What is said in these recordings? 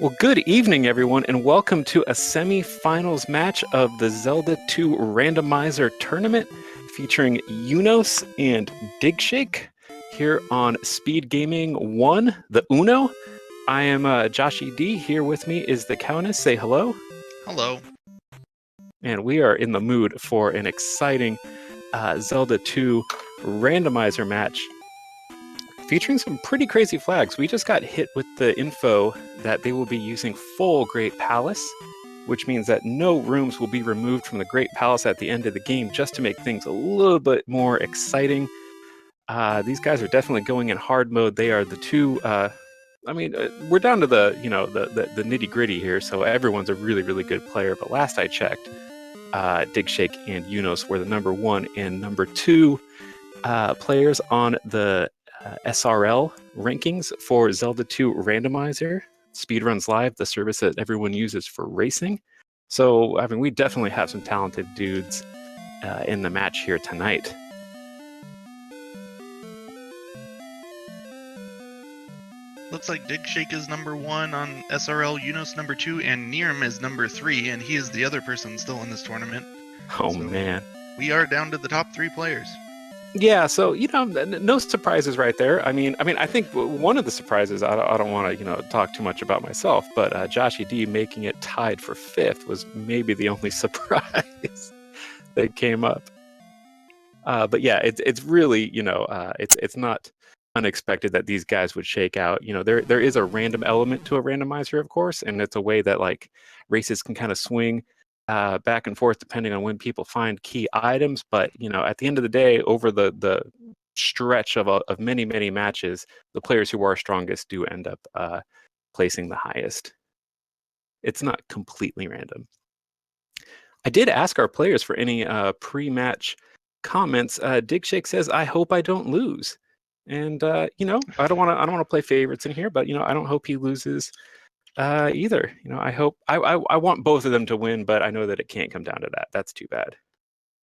Well, good evening, everyone, and welcome to a semi-finals match of the Zelda 2 Randomizer tournament featuring Unos and Digshake here on Speed Gaming 1, the Uno. I am Josh ED. Here with me is the Countess. Say hello. Hello. And we are in the mood for an exciting Zelda 2 Randomizer match featuring some pretty crazy flags. We just got hit with the info that they will be using full Great Palace, which means that no rooms will be removed from the Great Palace at the end of the game, just to make things a little bit more exciting. These guys are definitely going in hard mode. They are the two. We're down to the nitty gritty here, so everyone's a really, really good player. But last I checked, Digshake and Unos were the number 1 and number 2 players on the SRL rankings for Zelda 2 Randomizer, Speedruns Live, the service that everyone uses for racing. So, I mean, we definitely have some talented dudes in the match here tonight. Looks like Digshake is number 1 on SRL, Unos number 2, and Nirm is number 3, and he is the other person still in this tournament. Oh, so man. We are down to the top 3 players. Yeah, so, no surprises right there. I mean, I think one of the surprises, I don't want to, talk too much about myself, but Josh ED making it tied for 5th was maybe the only surprise that came up. But yeah, it's really, it's not unexpected that these guys would shake out. There is a random element to a randomizer, of course, and it's a way that like races can kind of swing back and forth depending on when people find key items. But at the end of the day, over the stretch of many matches, the players who are strongest do end up placing the highest. It's not completely random. I did ask our players for any pre-match comments. Digshake says, "I hope I don't lose," and I don't want to play favorites in here, but I don't hope he loses either. I hope I want both of them to win, but I know that it can't come down to that. That's too bad.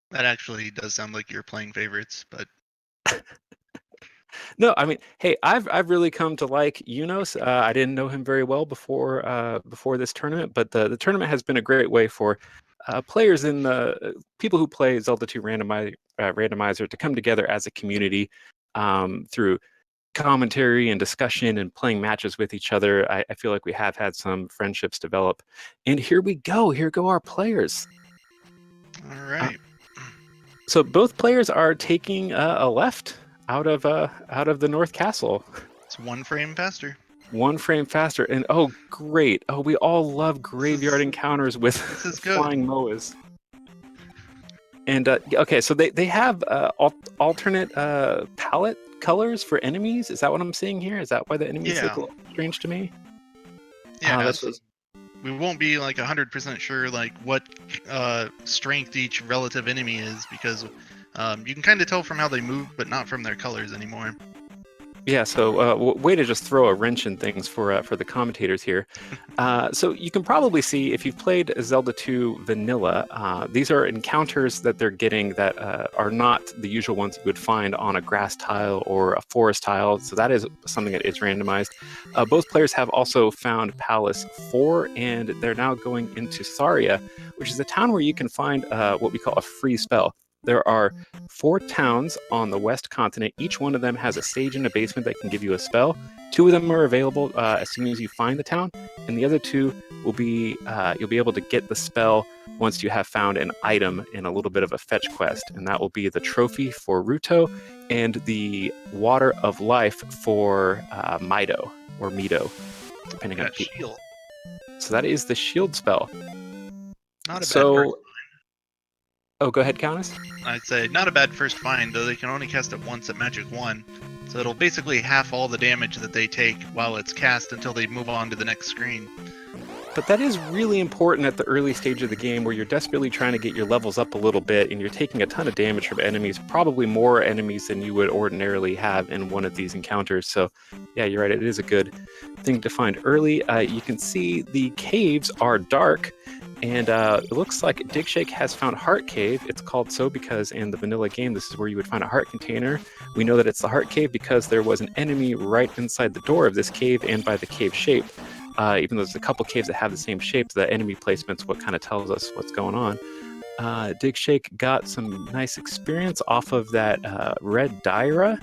That actually does sound like you're playing favorites, but no, I mean, hey, I've really come to like Unos. I didn't know him very well before this tournament, but the tournament has been a great way for players in the people who play Zelda 2 Randomizer to come together as a community through commentary and discussion and playing matches with each other. I feel like we have had some friendships develop, and here we go. Here go our players. All right. So both players are taking a left out of the North Castle. It's 1 frame faster. 1 frame faster, and oh great! Oh, we all love graveyard encounters with flying moas. And okay, so they have alternate palette colors for enemies. Is that what I'm seeing here? Is that why the enemies look a little strange to me? Yeah, we won't be like 100% sure like what strength each relative enemy is, because you can kind of tell from how they move, but not from their colors anymore. Yeah, so way to just throw a wrench in things for the commentators here. So you can probably see, if you've played Zelda 2 Vanilla, these are encounters that they're getting that are not the usual ones you would find on a grass tile or a forest tile. So that is something that is randomized. Both players have also found Palace 4, and they're now going into Saria, which is a town where you can find what we call a free spell. There are 4 towns on the West continent. Each one of them has a stage in a basement that can give you a spell. 2 of them are available as soon as you find the town, and the other 2 will be you'll be able to get the spell once you have found an item in a little bit of a fetch quest, and that will be the trophy for Ruto and the Water of Life for Mido or Mido, depending on shield. So that is the shield spell. Not a bad first. Oh, go ahead, Countess. I'd say not a bad first find, though they can only cast it once at Magic 1. So it'll basically half all the damage that they take while it's cast until they move on to the next screen. But that is really important at the early stage of the game, where you're desperately trying to get your levels up a little bit, and you're taking a ton of damage from enemies, probably more enemies than you would ordinarily have in one of these encounters. So yeah, you're right, it is a good thing to find early. You can see the caves are dark, and it looks like Digshake has found Heart Cave. It's called so because in the vanilla game, this is where you would find a heart container. We know that it's the Heart Cave because there was an enemy right inside the door of this cave and by the cave shape. Even though there's a couple caves that have the same shape, the enemy placement's what kind of tells us what's going on. Dig Shake got some nice experience off of that red Dyra,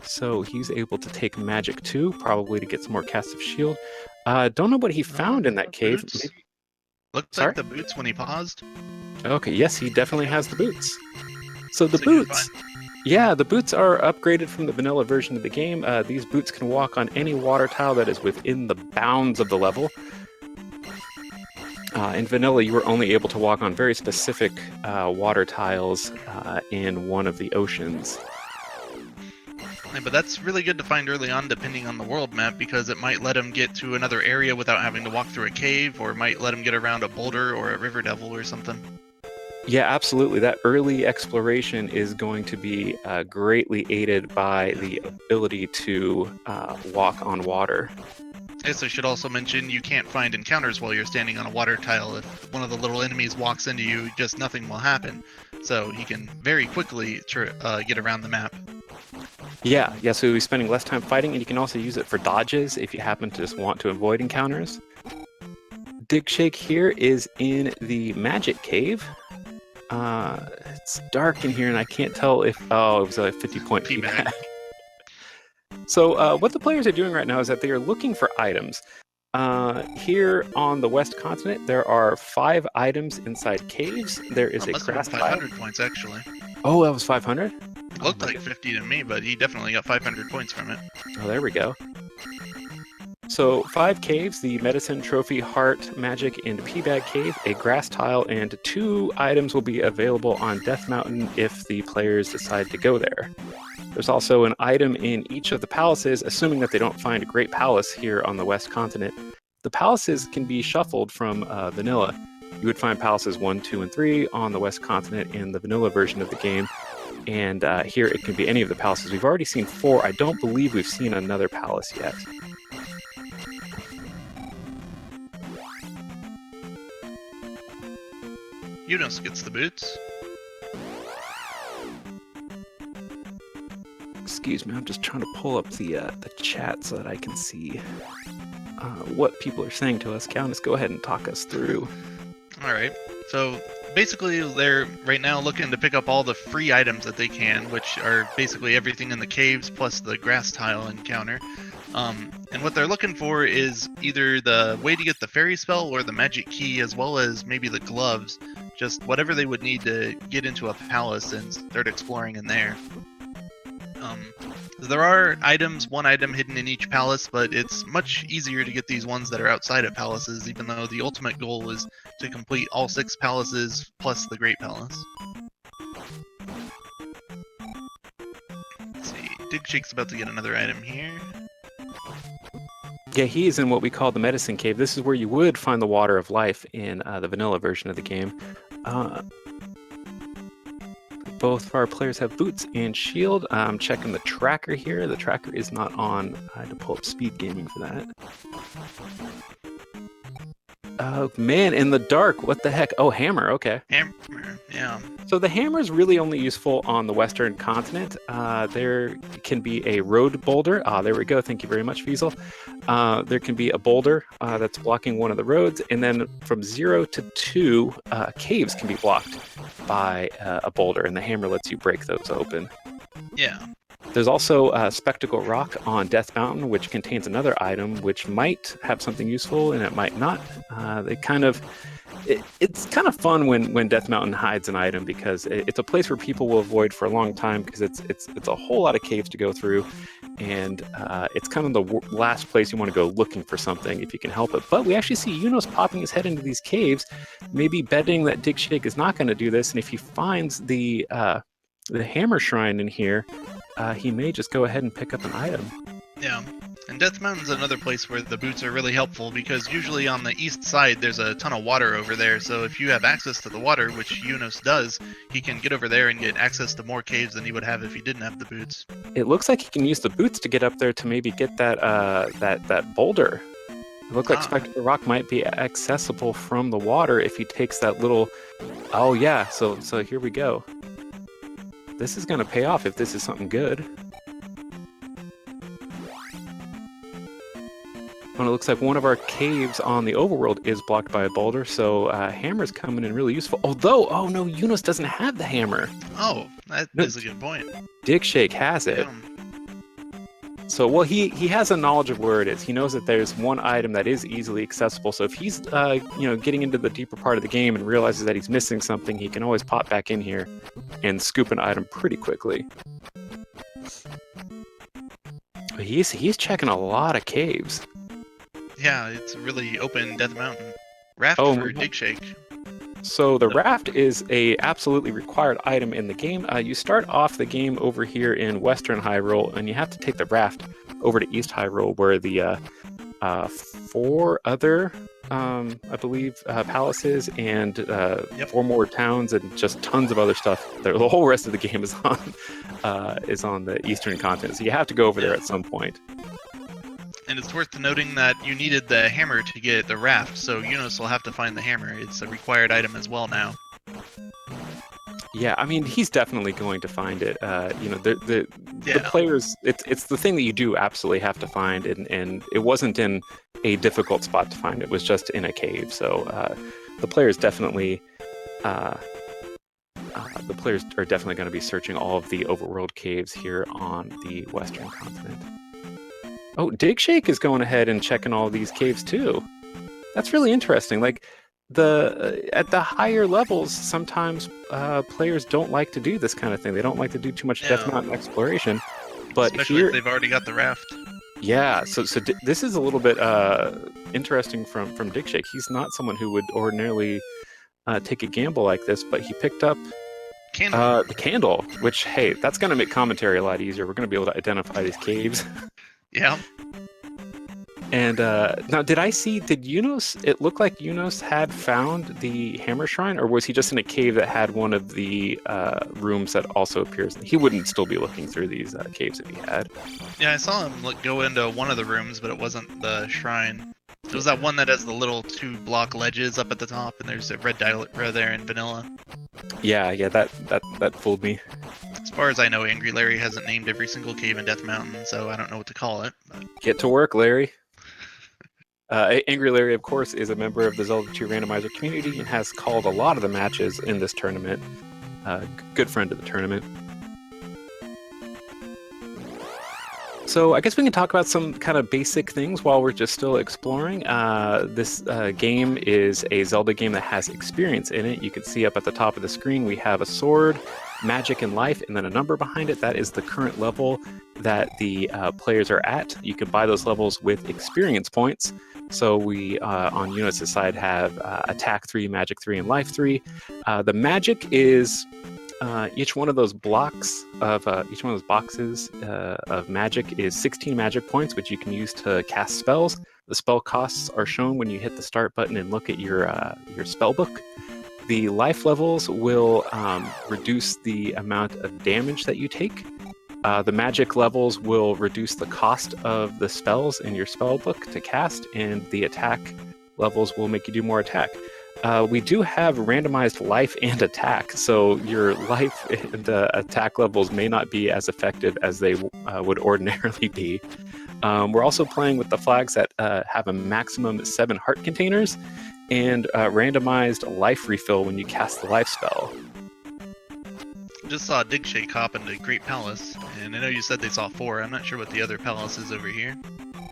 so he's able to take magic too, probably to get some more casts of shield. Don't know what he found in that cave. Maybe... Looked like the boots when he paused. Okay, yes, he definitely has the boots. So the boots, yeah, the boots are upgraded from the vanilla version of the game. These boots can walk on any water tile that is within the bounds of the level. In vanilla, you were only able to walk on very specific water tiles in one of the oceans. Yeah, but that's really good to find early on, depending on the world map, because it might let him get to another area without having to walk through a cave, or it might let him get around a boulder or a river devil or something. Yeah, absolutely. That early exploration is going to be greatly aided by the ability to walk on water. I guess I should also mention you can't find encounters while you're standing on a water tile. If one of the little enemies walks into you, just nothing will happen. So he can very quickly get around the map. Yeah, so you'll be spending less time fighting, and you can also use it for dodges if you happen to just want to avoid encounters. Dig Shake here is in the Magic Cave. It's dark in here, and I can't tell if... Oh, it was a 50-point feedback. So what the players are doing right now is that they are looking for items. Here on the West Continent, there are 5 items inside caves. There is a grass tile. 500 points, actually. Oh, that was 500? Looked like 50 to me, but he definitely got 500 points from it. Oh, there we go. So 5 caves, the Medicine, Trophy, Heart, Magic, and Peabag Cave, a grass tile, and 2 items will be available on Death Mountain if the players decide to go there. There's also an item in each of the palaces, assuming that they don't find a great palace here on the West Continent. The palaces can be shuffled from vanilla. You would find palaces 1, 2, and 3 on the West Continent in the vanilla version of the game. And here it can be any of the palaces. We've already seen 4. I don't believe we've seen another palace yet. Yunus gets the boots. Excuse me, I'm just trying to pull up the chat so that I can see what people are saying to us. Countess, go ahead and talk us through. All right. So basically, they're right now looking to pick up all the free items that they can, which are basically everything in the caves plus the grass tile encounter. And what they're looking for is either the way to get the fairy spell or the magic key, as well as maybe the gloves. Just whatever they would need to get into a palace and start exploring in there. There are one item hidden in each palace, but it's much easier to get these ones that are outside of palaces, even though the ultimate goal is to complete all 6 palaces plus the Great Palace. Let's see, Dig Shake's about to get another item here. Yeah, he is in what we call the Medicine Cave. This is where you would find the Water of Life in the vanilla version of the game. Both of our players have boots and shield. I'm checking the tracker here. The tracker is not on. I had to pull up speed gaming for that. Oh, man, in the dark. What the heck? Oh, hammer. Okay. Hammer, yeah. So the hammer is really only useful on the Western continent. There can be a road boulder. There we go. Thank you very much, Fiesel. There can be a boulder that's blocking one of the roads. And then from 0 to 2, caves can be blocked by a boulder. And the hammer lets you break those open. Yeah. There's also Spectacle Rock on Death Mountain, which contains another item which might have something useful and it might not. It's kind of fun when Death Mountain hides an item, because it's a place where people will avoid for a long time, because it's a whole lot of caves to go through, and it's kind of the last place you want to go looking for something if you can help it. But we actually see Yunus popping his head into these caves, maybe betting that Dig Shake is not going to do this, and if he finds the hammer shrine in here, he may just go ahead and pick up an item. Yeah, and Death Mountain's another place where the boots are really helpful, because usually on the east side there's a ton of water over there, so if you have access to the water, which Yunus does, he can get over there and get access to more caves than he would have if he didn't have the boots. It looks like he can use the boots to get up there to maybe get that boulder. It looks like Spectacle Rock might be accessible from the water if he takes that little... Oh yeah, so here we go. This is going to pay off if this is something good. And it looks like one of our caves on the overworld is blocked by a boulder, so hammer's coming in really useful. Although, oh no, Yunus doesn't have the hammer. Oh, that No, is a good point. Dig Shake has it. Yeah. So, well, he has a knowledge of where it is. He knows that there's one item that is easily accessible. So if he's, getting into the deeper part of the game and realizes that he's missing something, he can always pop back in here and scoop an item pretty quickly. But he's checking a lot of caves. Yeah, it's really open Death Mountain. Raft for Dig Shake. So the raft is a absolutely required item in the game. You start off the game over here in Western Hyrule, and you have to take the raft over to East Hyrule, where the 4 other, I believe, palaces and 4 more towns and just tons of other stuff. The whole rest of the game is on the Eastern continent, so you have to go over there at some point. And it's worth noting that you needed the hammer to get the raft, so Yunus will have to find the hammer. It's a required item as well now. Yeah, I mean, he's definitely going to find it. The players, it's the thing that you do absolutely have to find, and it wasn't in a difficult spot to find. It was just in a cave. So the players definitely, are definitely going to be searching all of the overworld caves here on the Western continent. Oh, Dig Shake is going ahead and checking all these caves too. That's really interesting. Like at the higher levels, sometimes players don't like to do this kind of thing. They don't like to do too much Death Mountain exploration. But especially here, if they've already got the raft. Yeah, so this is a little bit interesting from Dig Shake. He's not someone who would ordinarily take a gamble like this, but he picked up the candle, which, hey, that's going to make commentary a lot easier. We're going to be able to identify these caves. Yeah. And now, did Yunus, it looked like Yunus had found the Hammer Shrine, or was he just in a cave that had one of the rooms that also appears? He wouldn't still be looking through these caves if he had. Yeah, I saw him go into one of the rooms, but it wasn't the shrine. It was that one that has the little 2-block ledges up at the top, and there's a red dial there in vanilla. Yeah, that fooled me. As far as I know, Angry Larry hasn't named every single cave in Death Mountain, so I don't know what to call it. But... Get to work, Larry. Angry Larry, of course, is a member of the Zelda 2 Randomizer community and has called a lot of the matches in this tournament. Good friend of the tournament. So I guess we can talk about some kind of basic things while we're just still exploring. This game is a Zelda game that has experience in it. You can see up at the top of the screen we have a sword, magic, and life, and then a number behind it. That is the current level that the players are at. You can buy those levels with experience points. So we, on Yunus' side, have attack 3, magic 3, and life 3. The magic is... each one of those boxes of magic is 16 magic points, which you can use to cast spells. The spell costs are shown when you hit the start button and look at your spell book. The life levels will reduce the amount of damage that you take. The magic levels will reduce the cost of the spells in your spell book to cast, and the attack levels will make you do more attack. We do have randomized life and attack, so your life and attack levels may not be as effective as they would ordinarily be. We're also playing with the flags that have a maximum 7 heart containers and randomized life refill when you cast the life spell. Just saw Dig Shake hop into Great Palace, and I know you said they saw 4. I'm not sure what the other palace is over here.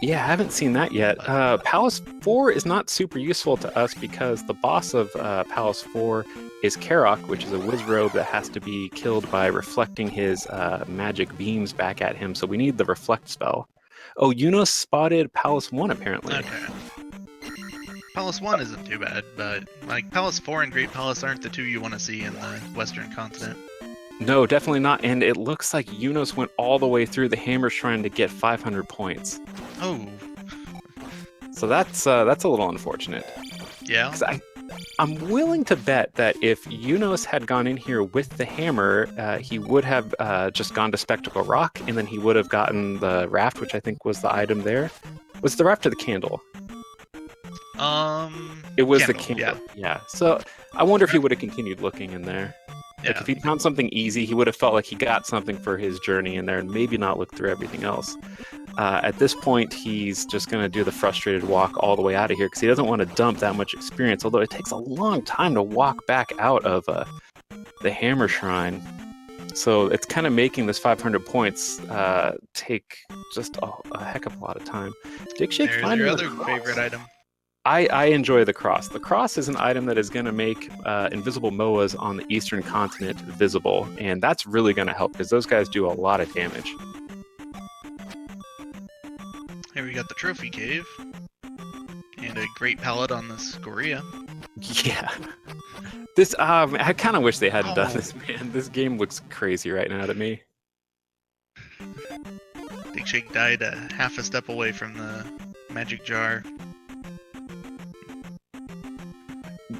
Yeah, I haven't seen that yet. Palace 4 is not super useful to us because the boss of Palace 4 is Karok, which is a Wizrobe that has to be killed by reflecting his magic beams back at him, so we need the Reflect spell. Oh, Yunus spotted Palace 1, apparently. Okay. Palace 1 isn't too bad, but Palace 4 and Great Palace aren't the 2 you want to see in the Western continent. No, definitely not, and it looks like Yunus went all the way through the Hammer Shrine to get 500 points. Oh. So that's a little unfortunate. Yeah. I'm willing to bet that if Yunus had gone in here with the hammer, he would have just gone to Spectacle Rock, and then he would have gotten the raft, which I think was the item there. Was it the raft or the candle? It was the candle. Yeah. So I wonder if he would have continued looking in there. Like, if he found something easy, he would have felt like he got something for his journey in there and maybe not look through everything else. At this point, he's just going to do the frustrated walk all the way out of here because he doesn't want to dump that much experience, although it takes a long time to walk back out of the Hammer Shrine. So it's kind of making this 500 points take just a heck of a lot of time. There's your other favorite item. I enjoy the cross. The cross is an item that is going to make invisible Moas on the eastern continent visible, and that's really going to help because those guys do a lot of damage. Here we got the trophy cave, and a great palette on the Scoria. Yeah. This I kind of wish they hadn't done this, man. This game looks crazy right now to me. Big Shake died a half a step away from the magic jar.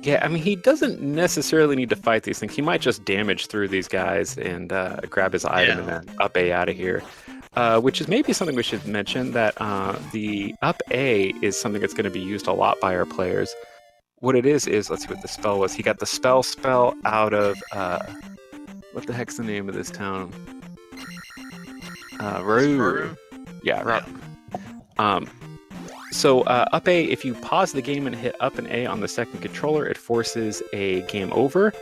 Yeah, I mean, he doesn't necessarily need to fight these things. He might just damage through these guys and grab his item and then up A out of here. Which is maybe something we should mention, that the up A is something that's going to be used a lot by our players. What it is, let's see what the spell was. He got the spell out of, what the heck's the name of this town? Ruru. Yeah, Ruru. So up A, if you pause the game and hit up and A on the second controller, it forces a game over,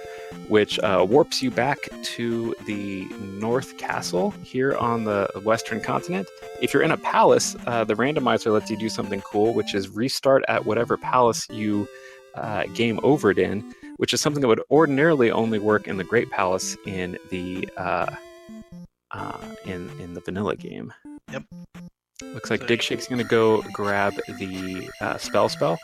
which warps you back to the North Castle here on the Western continent. If you're in a palace, the randomizer lets you do something cool, which is restart at whatever palace you game overed in, which is something that would ordinarily only work in the Great Palace in the in the vanilla game. Yep. Looks like Dig Shake's going to go grab the spell. So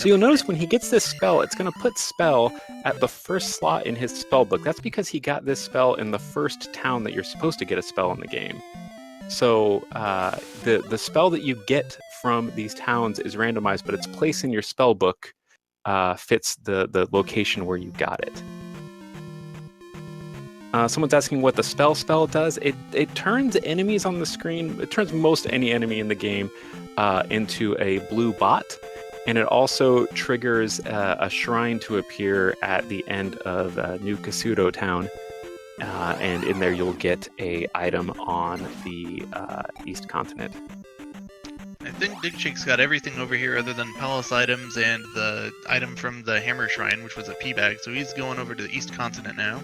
you'll notice when he gets this spell, it's going to put spell at the first slot in his spell book. That's because he got this spell in the first town that you're supposed to get a spell in the game. So the spell that you get from these towns is randomized, but its place in your spell book fits the location where you got it. Someone's asking what the spell does. It turns enemies on the screen, it turns most any enemy in the game into a blue bot, and it also triggers a shrine to appear at the end of New Kasuto town, and in there you'll get a item on the East Continent. I think Dig Shake's got everything over here other than palace items and the item from the Hammer Shrine, which was a P bag, so he's going over to the East Continent now.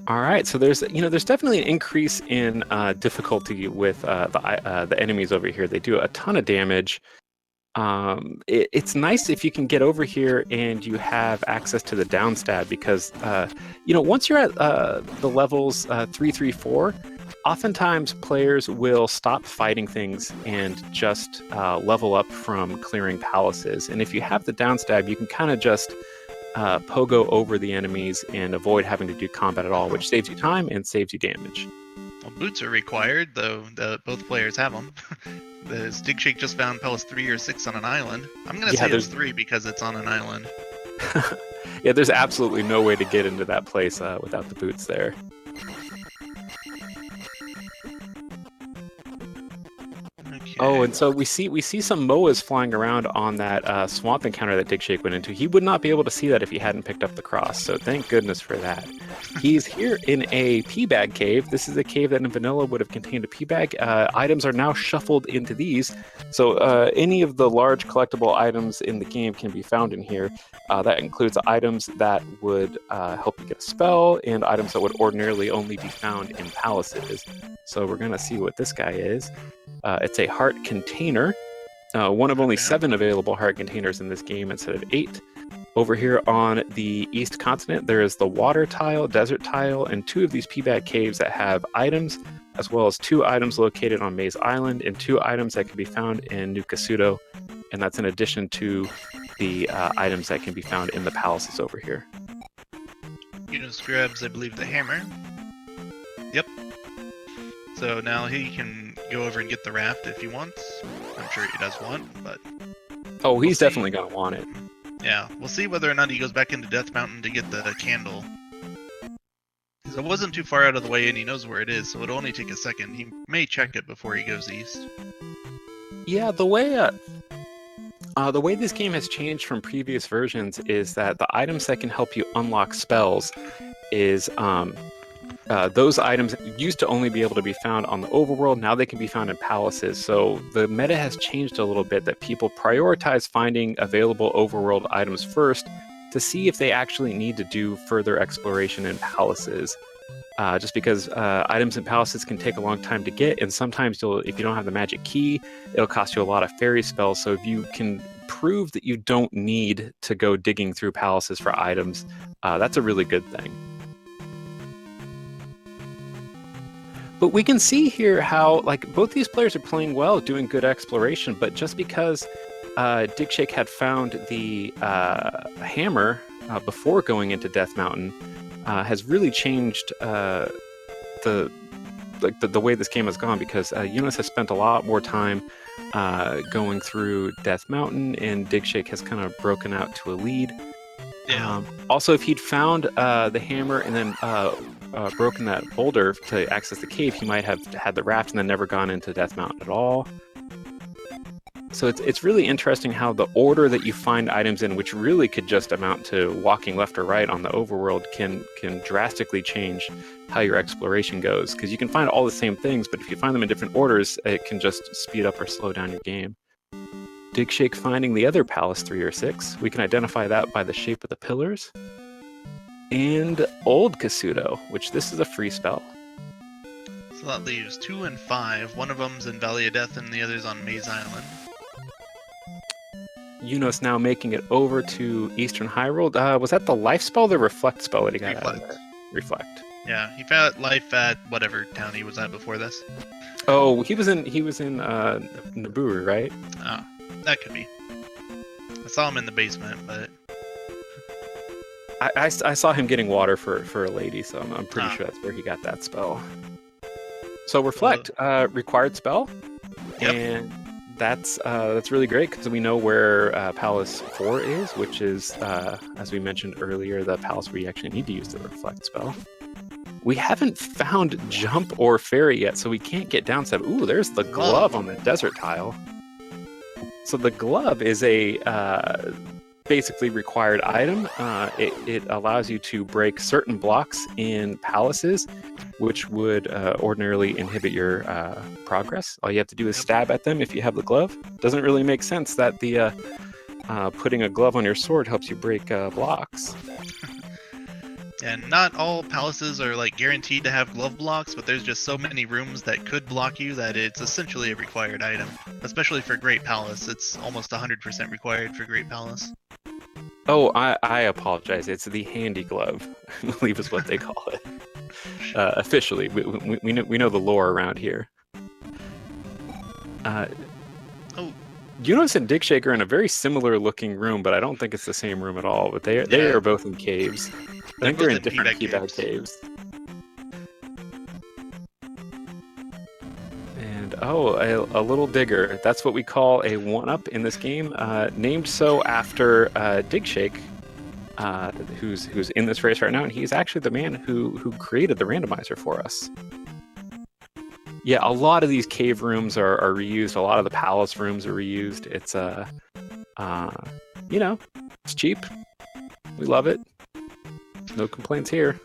All right, so there's definitely an increase in difficulty with the enemies over here. They do a ton of damage. It's nice if you can get over here and you have access to the downstab because once you're at the levels 3, 3, 4, oftentimes players will stop fighting things and just level up from clearing palaces. And if you have the downstab, you can kind of just pogo over the enemies and avoid having to do combat at all, which saves you time and saves you damage. Well, boots are required, though both players have them. The Dig Shake just found Palace 3 or 6 on an island. I'm going to say it's 3 because it's on an island. Yeah, there's absolutely no way to get into that place without the boots there. Oh, and so we see some Moas flying around on that swamp encounter that Dig Shake went into. He would not be able to see that if he hadn't picked up the cross, so thank goodness for that. He's here in a P-bag cave. This is a cave that in vanilla would have contained a P-bag. Items are now shuffled into these, so any of the large collectible items in the game can be found in here. That includes items that would help you get a spell and items that would ordinarily only be found in palaces. So we're going to see what this guy is. It's a heart container, one of only 7 available heart containers in this game instead of 8. Over here on the East Continent, there is the water tile, desert tile, and 2 of these P-bag caves that have items, as well as 2 items located on Maze Island and 2 items that can be found in New Kasuto, and that's in addition to the items that can be found in the palaces over here. Enos grabs, I believe, the hammer. Yep. So now he can go over and get the raft if he wants. I'm sure he does want, but... Oh, he's definitely going to want it. Yeah, we'll see whether or not he goes back into Death Mountain to get the candle. Because it wasn't too far out of the way and he knows where it is, so it'll only take a second. He may check it before he goes east. Yeah, the way The way this game has changed from previous versions is that the items that can help you unlock spells is those items used to only be able to be found on the overworld. Now they can be found in palaces. So the meta has changed a little bit, that people prioritize finding available overworld items first to see if they actually need to do further exploration in palaces. Just because items in palaces can take a long time to get, and sometimes if you don't have the magic key, it'll cost you a lot of fairy spells. So if you can prove that you don't need to go digging through palaces for items, that's a really good thing. But we can see here how both these players are playing well, doing good exploration, but just because Digshake had found the hammer before going into Death Mountain has really changed the way this game has gone, because Eunice has spent a lot more time going through Death Mountain, and Digshake has kind of broken out to a lead. Yeah. Also, if he'd found the hammer and then broken that boulder to access the cave, he might have had the raft and then never gone into Death Mountain at all. So it's really interesting how the order that you find items in, which really could just amount to walking left or right on the overworld, can drastically change how your exploration goes. Because you can find all the same things, but if you find them in different orders, it can just speed up or slow down your game. Digshake finding the other palace 3 or 6. We can identify that by the shape of the pillars. And Old Kasuto, which this is a free spell. So that leaves 2 and 5. One of them's in Valley of Death and the other's on Maze Island. Yunos now making it over to Eastern Hyrule. Was that the life spell or the reflect spell that he got out of there? Reflect. Yeah, he found life at whatever town he was at before this. Oh, he was in Naburu, right? Oh, that could be. I saw him in the basement, but I saw him getting water for a lady, so I'm pretty sure that's where he got that spell. So reflect, required spell, yep. And that's really great because we know where Palace 4 is, which is, as we mentioned earlier, the palace where you actually need to use the reflect spell. We haven't found jump or fairy yet, so we can't get down step. Ooh, there's the glove on the desert tile. So the glove is a basically required item. It allows you to break certain blocks in palaces, which would ordinarily inhibit your progress. All you have to do is stab at them if you have the glove. Doesn't really make sense that the putting a glove on your sword helps you break blocks. And not all palaces are guaranteed to have glove blocks, but there's just so many rooms that could block you that it's essentially a required item. Especially for Great Palace, it's almost 100% required for Great Palace. Oh, I apologize. It's the handy glove, I believe is what they call it. Officially, we know the lore around here. Yunos and Digshake are in a very similar looking room, but I don't think it's the same room at all. But they are both in caves. I think they're in different Keyback caves. And a little digger. That's what we call a 1-up in this game, named so after Digshake, who's in this race right now, and he's actually the man who created the randomizer for us. Yeah, a lot of these cave rooms are reused. A lot of the palace rooms are reused. It's it's cheap. We love it. No complaints here.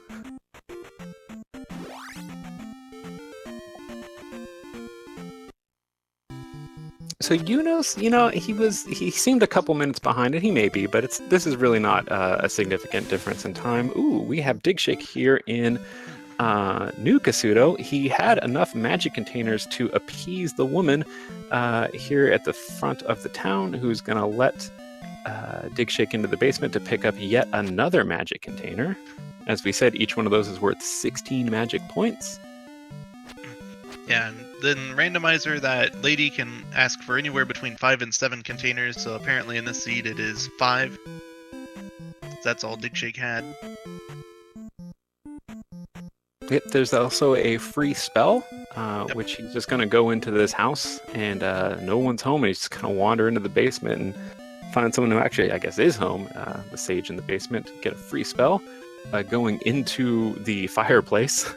So Yunos, he seemed a couple minutes behind, and he may be, but this is really not a significant difference in time. Ooh, we have Digshake here in New Kasuto. He had enough magic containers to appease the woman here at the front of the town, who's going to let Digshake into the basement to pick up yet another magic container. As we said, each one of those is worth 16 magic points. Yeah, and then Randomizer, that lady can ask for anywhere between 5 and 7 containers, so apparently in this seed it is 5. That's all Digshake had. Yep, there's also a free spell, which he's just going to go into this house, and no one's home, and he's just going to wander into the basement and find someone who actually, I guess, is home, the sage in the basement, get a free spell, going into the fireplace.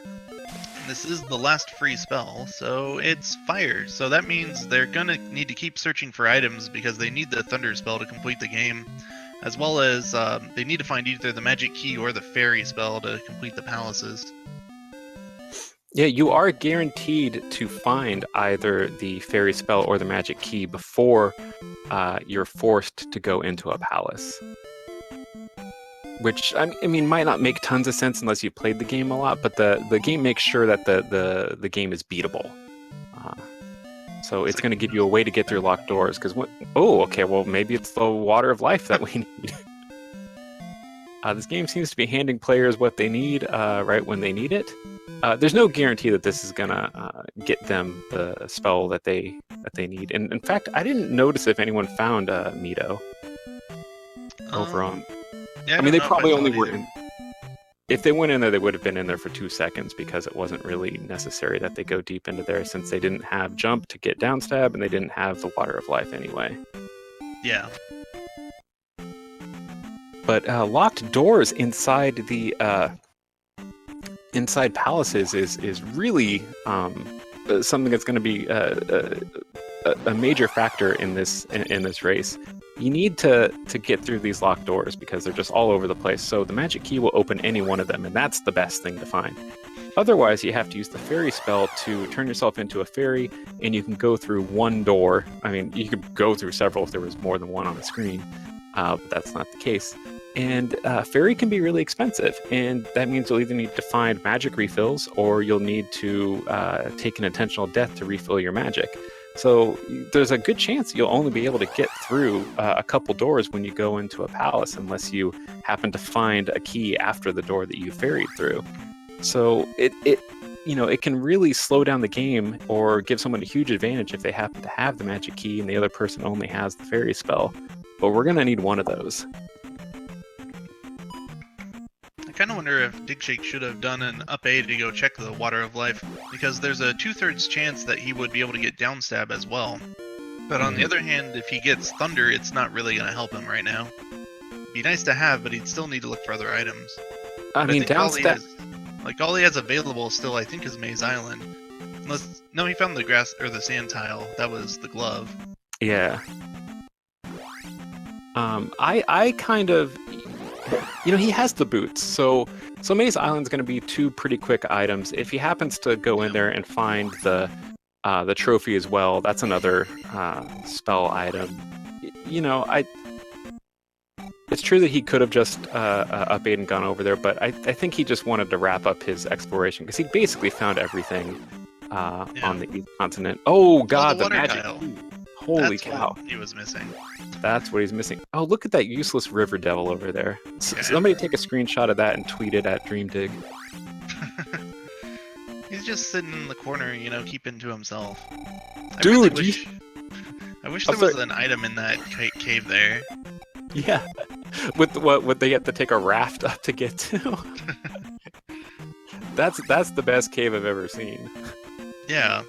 This is the last free spell, so it's fire. So that means they're gonna need to keep searching for items because they need the thunder spell to complete the game, as well as they need to find either the magic key or the fairy spell to complete the palaces. Yeah, you are guaranteed to find either the fairy spell or the magic key before you're forced to go into a palace. Which, I mean, might not make tons of sense unless you played the game a lot, but the game makes sure that the game is beatable. So it's going to give you a way to get through locked doors. Because okay, well, maybe it's the water of life that we need. This game seems to be handing players what they need right when they need it. There's no guarantee that this is gonna get them the spell that they need. And in fact, I didn't notice if anyone found Mito over on. Yeah, I mean, they probably only were in. If they went in there, they would have been in there for 2 seconds because it wasn't really necessary that they go deep into there since they didn't have jump to get down stab and they didn't have the water of life anyway. Yeah. But locked doors inside the inside palaces is really something that's going to be a major factor in this race. You need to get through these locked doors because they're just all over the place. So the magic key will open any one of them, and that's the best thing to find. Otherwise, you have to use the fairy spell to turn yourself into a fairy, and you can go through one door. I mean, you could go through several if there was more than one on the screen, but that's not the case. And fairy can be really expensive, and that means you'll either need to find magic refills or you'll need to take an intentional death to refill your magic. So there's a good chance you'll only be able to get through a couple doors when you go into a palace unless you happen to find a key after the door that you ferried through. So it can really slow down the game or give someone a huge advantage if they happen to have the magic key and the other person only has the fairy spell. But we're going to need one of those. I kind of wonder if Digshake should have done an up A to go check the Water of Life, because there's a 2/3 chance that he would be able to get down stab as well. But on the other hand, if he gets Thunder, it's not really going to help him right now. Be nice to have, but he'd still need to look for other items. I mean, down stab. All he has available still, I think, is Maze Island. No, he found the grass or the sand tile. That was the glove. Yeah. I kind of. He has the boots, so Maze Island's going to be 2 pretty quick items. If he happens to go in there and find the trophy as well, that's another spell item. It's true that he could have just up and gone over there, but I think he just wanted to wrap up his exploration because he basically found everything on the East Continent. Oh God, the magic tile. Holy cow! He was missing. That's what he's missing. Oh, look at that useless river devil over there. Somebody take a screenshot of that and tweet it at DreamDig. He's just sitting in the corner, keeping to himself. Dude, I wish there was an item in that cave there. Yeah. Would they have to take a raft up to get to? That's the best cave I've ever seen. Yeah.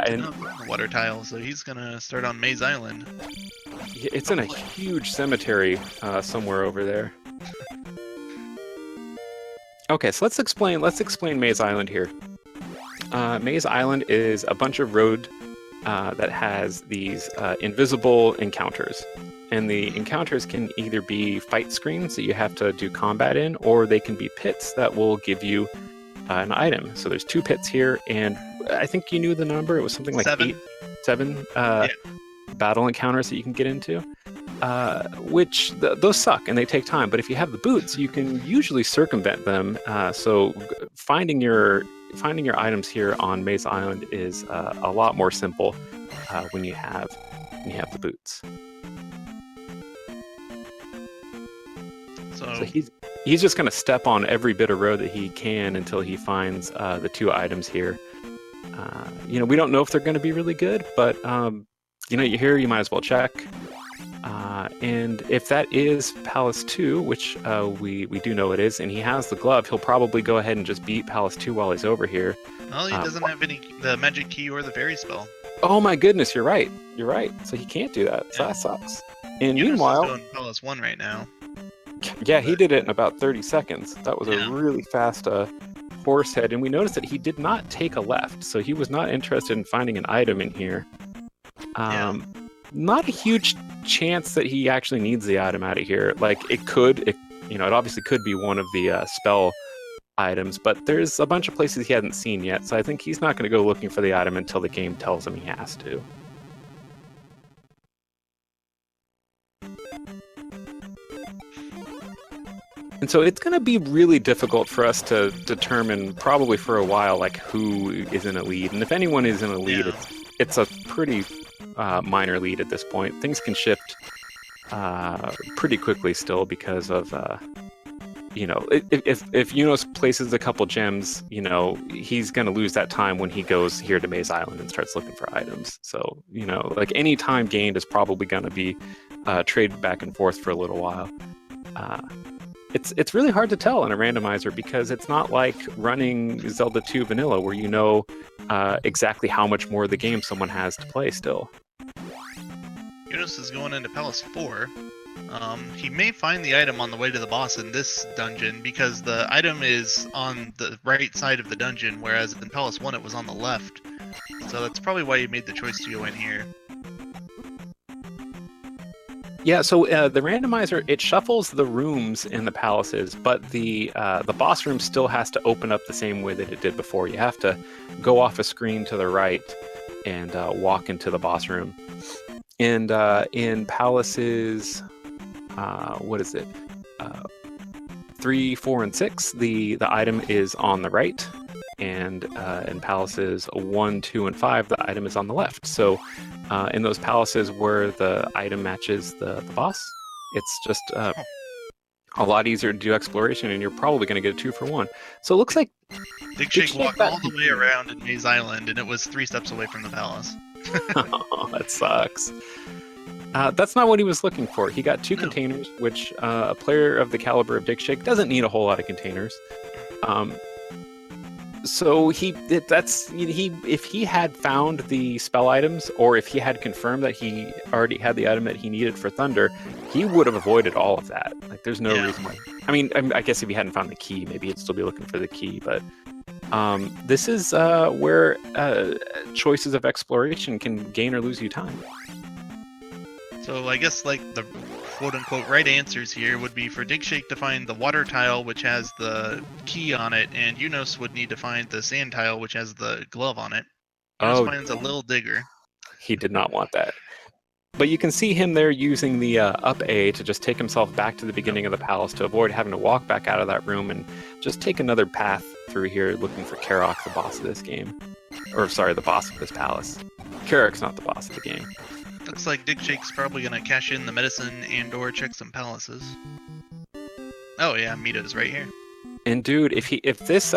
And the water tile, so he's gonna start on Maze Island. It's in a huge cemetery somewhere over there. Okay, so let's explain Maze Island here. Maze Island is a bunch of road that has these invisible encounters. And the encounters can either be fight screens that you have to do combat in, or they can be pits that will give you an item. So there's 2 pits here, and I think you knew the number. It was something like 7 battle encounters that you can get into, which those suck and they take time. But if you have the boots, you can usually circumvent them. So finding your items here on Maze Island is a lot more simple when you have the boots. So he's just going to step on every bit of road that he can until he finds the 2 items here. We don't know if they're going to be really good, but you might as well check. And if that is Palace 2, which we do know it is, and he has the glove, he'll probably go ahead and just beat Palace 2 while he's over here. Well, he doesn't have the magic key or the fairy spell. Oh my goodness, you're right. So he can't do that. So that sucks. And meanwhile, doing Palace 1 right now. Yeah, he did it in about 30 seconds. That was a really fast horse head, and we noticed that he did not take a left, so he was not interested in finding an item in here. Not a huge chance that he actually needs the item out of here. Like, it obviously could be one of the spell items, but there's a bunch of places he hadn't seen yet, so I think he's not going to go looking for the item until the game tells him he has to. And so it's going to be really difficult for us to determine, probably for a while, like who is in a lead. And if anyone is in a lead, it's a pretty minor lead at this point. Things can shift pretty quickly still because of, if Yunos places a couple gems, he's going to lose that time when he goes here to Maze Island and starts looking for items. So, like any time gained is probably going to be traded back and forth for a little while. It's really hard to tell in a randomizer because it's not like running Zelda 2 vanilla where you know exactly how much more of the game someone has to play still. Yunos is going into Palace 4. He may find the item on the way to the boss in this dungeon because the item is on the right side of the dungeon, whereas in Palace 1 it was on the left. So that's probably why he made the choice to go in here. Yeah, so the randomizer, it shuffles the rooms in the palaces, but the boss room still has to open up the same way that it did before. You have to go off a screen to the right and walk into the boss room. And in palaces, 3, 4, and 6, the item is on the right. And in palaces 1, 2, and 5, the item is on the left. So in those palaces where the item matches the boss, it's just a lot easier to do exploration, and you're probably going to get a 2 for 1. So it looks like Digshake walked all the way around in Maze Island, and it was 3 steps away from the palace. Oh, that sucks. That's not what he was looking for. He got 2 containers, which a player of the caliber of Digshake doesn't need a whole lot of containers. So if he had found the spell items, or if he had confirmed that he already had the item that he needed for Thunder, he would have avoided all of that. Like, there's no reason why. I mean, I guess if he hadn't found the key, maybe he'd still be looking for the key. But this is where choices of exploration can gain or lose you time. So I guess like the quote-unquote right answers here would be for Digshake to find the water tile, which has the key on it, and Yunos would need to find the sand tile, which has the glove on it. Yunos finds a little digger. He did not want that. But you can see him there using the up A to just take himself back to the beginning of the palace to avoid having to walk back out of that room and just take another path through here looking for Karok, the boss of this game. Or, sorry, the boss of this palace. Karok's not the boss of the game. Looks like Digshake's probably gonna cash in the medicine and/or check some palaces. Oh yeah, Mita's right here. And dude, if this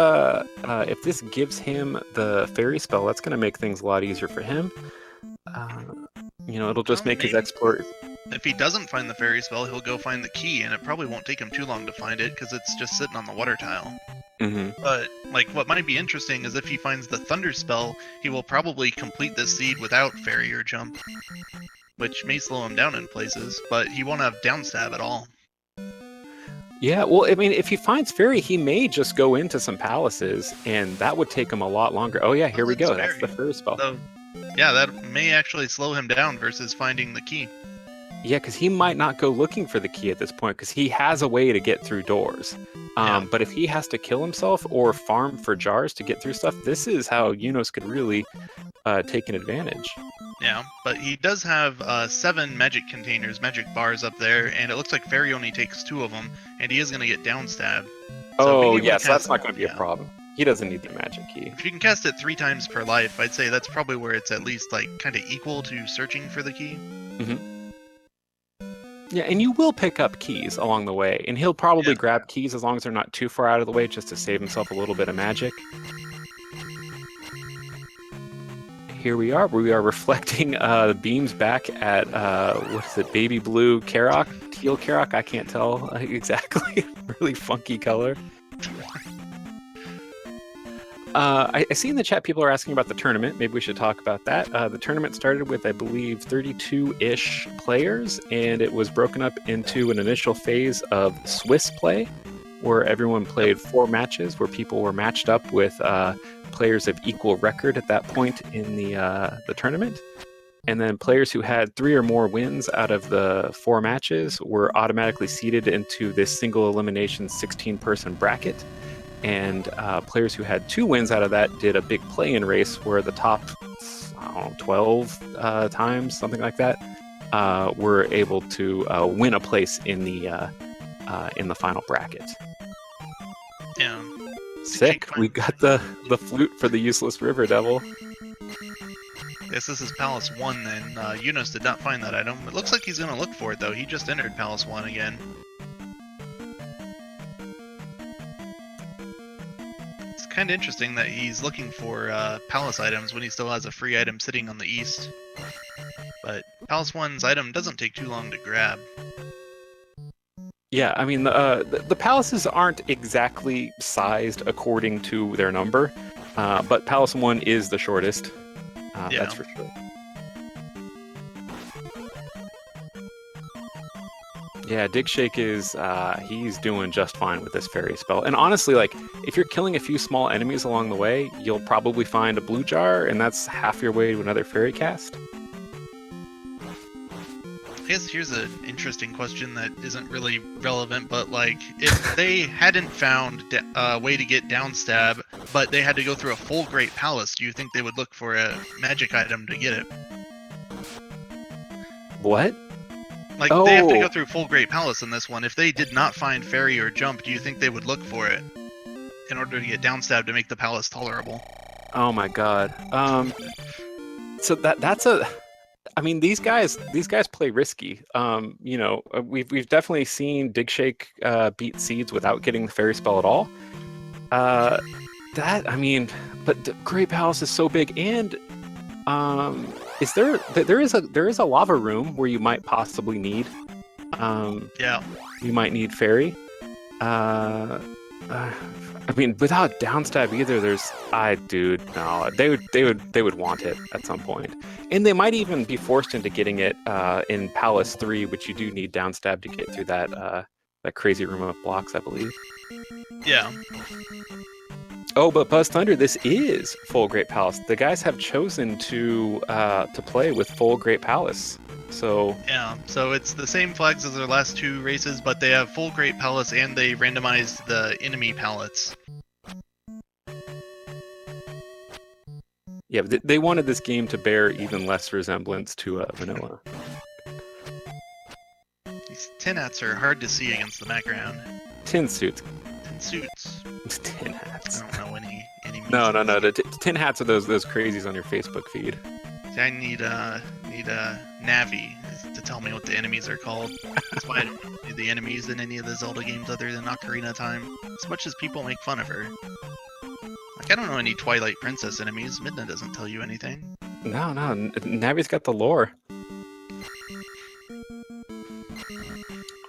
gives him the fairy spell, that's gonna make things a lot easier for him. It'll just make his explorer. If he doesn't find the fairy spell, he'll go find the key, and it probably won't take him too long to find it because it's just sitting on the water tile. Mm-hmm. But like, what might be interesting is if he finds the thunder spell, he will probably complete this seed without fairy or jump, which may slow him down in places. But he won't have downstab at all. Yeah, well, I mean, if he finds fairy, he may just go into some palaces, and that would take him a lot longer. Oh yeah, here we go. That's the fairy spell. So, yeah, that may actually slow him down versus finding the key. Yeah, because he might not go looking for the key at this point, because he has a way to get through doors. But if he has to kill himself or farm for jars to get through stuff, this is how Yunos could really take an advantage. Yeah, but he does have 7 magic containers, magic bars up there, and it looks like Fairy only takes 2 of them, and he is going to get downstab. So yes, that's not going to be a problem. He doesn't need the magic key. If you can cast it 3 times per life, I'd say that's probably where it's at least like kind of equal to searching for the key. Mm-hmm. Yeah, and you will pick up keys along the way, and he'll probably grab keys as long as they're not too far out of the way, just to save himself a little bit of magic. Here we are. We are reflecting the beams back at, baby blue Karok? Teal Karok? I can't tell exactly. Really funky color. I see in the chat people are asking about the tournament. Maybe we should talk about that. The tournament started with, I believe, 32-ish players, and it was broken up into an initial phase of Swiss play, where everyone played 4 matches, where people were matched up with players of equal record at that point in the tournament. And then players who had 3 or more wins out of the 4 matches were automatically seeded into this single elimination 16-person bracket. And players who had 2 wins out of that did a big play-in race where the top, 12 times, something like that, were able to win a place in the final bracket. Yeah. Sick. We got the flute for the useless river devil. Yes, this is Palace 1 then. Yunus did not find that item. It looks like he's going to look for it though. He just entered Palace 1 again. It's kind of interesting that he's looking for Palace items when he still has a free item sitting on the east. But Palace 1's item doesn't take too long to grab. Yeah, I mean, the palaces aren't exactly sized according to their number, but Palace 1 is the shortest. Yeah. That's for sure. Yeah, Dig Shake is, he's doing just fine with this fairy spell. And honestly, like, if you're killing a few small enemies along the way, you'll probably find a blue jar, and that's half your way to another fairy cast. I guess here's an interesting question that isn't really relevant, but like, if they hadn't found a way to get downstab, but they had to go through a full Great Palace, do you think they would look for a magic item to get it? What? Like, they have to go through full Great Palace in this one. If they did not find fairy or jump, do you think they would look for it in order to get downstab to make the palace tolerable? Oh my god. So that's a... I mean, these guys play risky. You know, we've definitely seen Dig Shake beat Seeds without getting the fairy spell at all. I mean, but the Great Palace is so big, and there is a lava room where you might possibly need. Yeah. You might need fairy. I mean, without downstab either, they would want it at some point, and they might even be forced into getting it in Palace 3, which you do need downstab to get through that crazy room of blocks, I believe. Yeah. Oh, but Buzz Thunder, this is full Great Palace. The guys have chosen to play with full Great Palace. So yeah, so it's the same flags as their last 2 races, but they have full Great Palace and they randomized the enemy palettes. Yeah, they wanted this game to bear even less resemblance to vanilla. These tin hats are hard to see against the background. Tin suits. Tin suits. Tin hats. I don't know any No. The tin hats are those crazies on your Facebook feed. I need Navi to tell me what the enemies are called. That's why I don't need the enemies in any of the Zelda games other than Ocarina of Time. As much as people make fun of her. Like, I don't know any Twilight Princess enemies. Midna doesn't tell you anything. No, Navi's got the lore.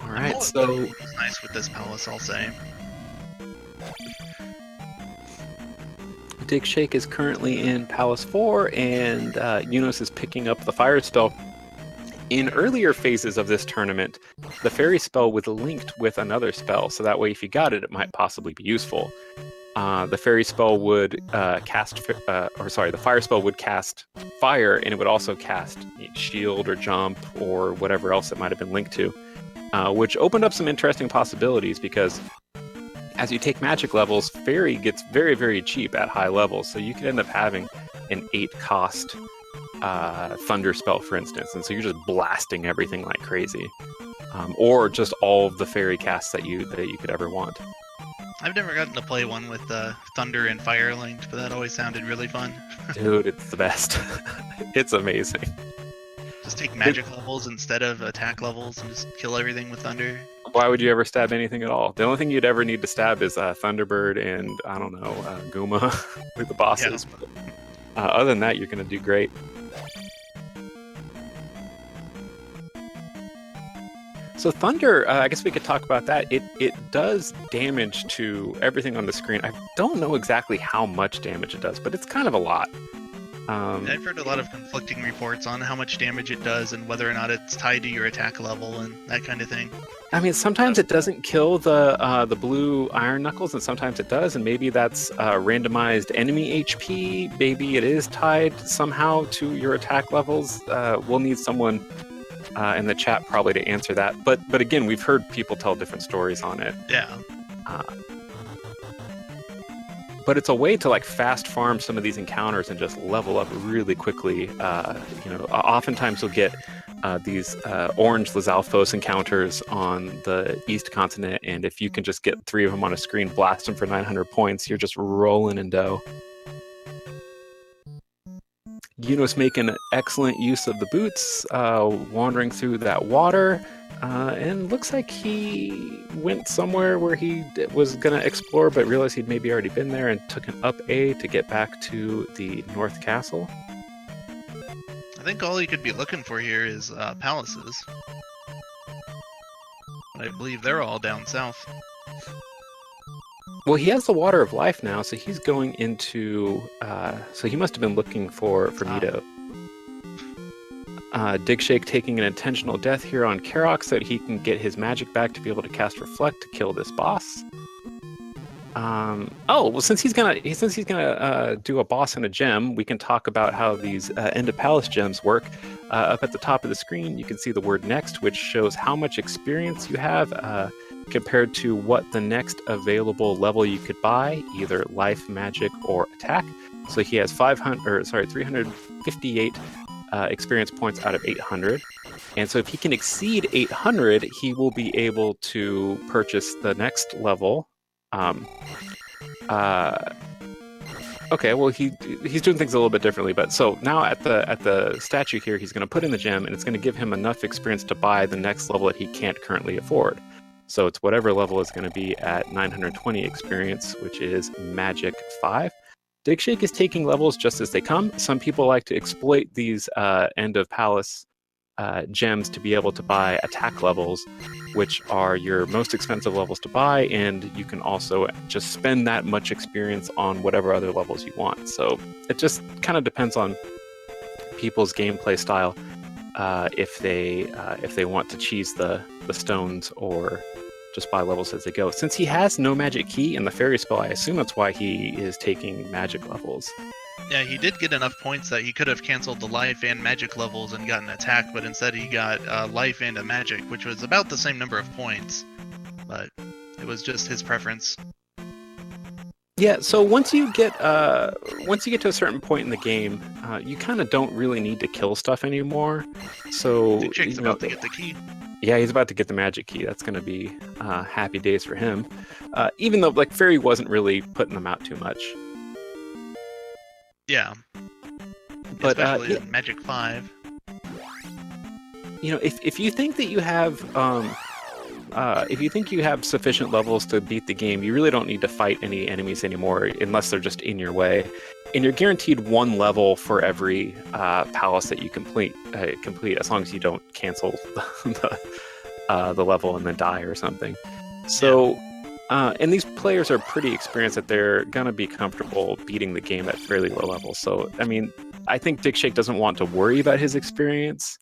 Alright, so... It's nice with this palace, I'll say. Dig Shake is currently in Palace 4, and Yunus is picking up the fire spell. In earlier phases of this tournament, the fairy spell was linked with another spell, so that way if you got it, it might possibly be useful. The fairy spell would the fire spell would cast fire, and it would also cast shield or jump or whatever else it might have been linked to, which opened up some interesting possibilities because as you take magic levels, fairy gets very, very cheap at high levels, so you could end up having an 8-cost thunder spell, for instance, and so you're just blasting everything like crazy, or just all of the fairy casts that you could ever want. I've never gotten to play one with thunder and fire linked, but that always sounded really fun. Dude, it's the best. It's amazing. Just take magic levels instead of attack levels and just kill everything with thunder. Why would you ever stab anything at all? The only thing you'd ever need to stab is Thunderbird and, I don't know, Guma with the bosses. Yeah. But, other than that, you're going to do great. So Thunder, I guess we could talk about that. It does damage to everything on the screen. I don't know exactly how much damage it does, but it's kind of a lot. I've heard a lot of conflicting reports on how much damage it does and whether or not it's tied to your attack level and that kind of thing. I mean, sometimes it doesn't kill the blue iron knuckles, and sometimes it does, and maybe that's randomized enemy HP. Maybe it is tied somehow to your attack levels. We'll need someone in the chat probably to answer that. But again, we've heard people tell different stories on it. Yeah. But it's a way to like fast farm some of these encounters and just level up really quickly. Oftentimes you'll get these orange Lizalfos encounters on the East Continent, and if you can just get 3 of them on a screen, blast them for 900 points, you're just rolling in dough. Yuno's making excellent use of the boots, wandering through that water. And looks like he went somewhere where he was going to explore, but realized he'd maybe already been there and took an up A to get back to the North Castle. I think all he could be looking for here is palaces. But I believe they're all down south. Well, he has the Water of Life now, so he's going into... so he must have been looking for Mito. Digshake taking an intentional death here on Karok so that he can get his magic back to be able to cast Reflect to kill this boss. Well, since he's gonna do a boss and a gem, we can talk about how these End of Palace gems work. Up at the top of the screen, you can see the word next, which shows how much experience you have compared to what the next available level you could buy, either life, magic, or attack. So he has 358 experience points out of 800, and so if he can exceed 800, he will be able to purchase the next level. Okay, well he's doing things a little bit differently, but so now at the statue here, he's going to put in the gem, and it's going to give him enough experience to buy the next level that he can't currently afford. So it's whatever level is going to be at 920 experience, which is Magic 5. Digshake is taking levels just as they come. Some people like to exploit these End of Palace gems to be able to buy attack levels, which are your most expensive levels to buy, and you can also just spend that much experience on whatever other levels you want. So it just kind of depends on people's gameplay style, if they want to cheese the stones or just buy levels as they go. Since he has no magic key in the fairy spell, I assume that's why he is taking magic levels. Yeah, he did get enough points that he could have canceled the life and magic levels and gotten attack, but instead he got life and a magic, which was about the same number of points, but it was just his preference. Yeah, so once you get to a certain point in the game, you kind of don't really need to kill stuff anymore. So Jake's about to get the key. Yeah, he's about to get the magic key. That's going to be happy days for him. Even though like Fairy wasn't really putting them out too much. Yeah. But especially in Magic 5. You know, if you think that you have sufficient levels to beat the game, you really don't need to fight any enemies anymore unless they're just in your way. And you're guaranteed 1 level for every palace that you complete, as long as you don't cancel the level and then die or something. So, and these players are pretty experienced that they're gonna be comfortable beating the game at fairly low levels. So, I mean, I think Digshake doesn't want to worry about his experience,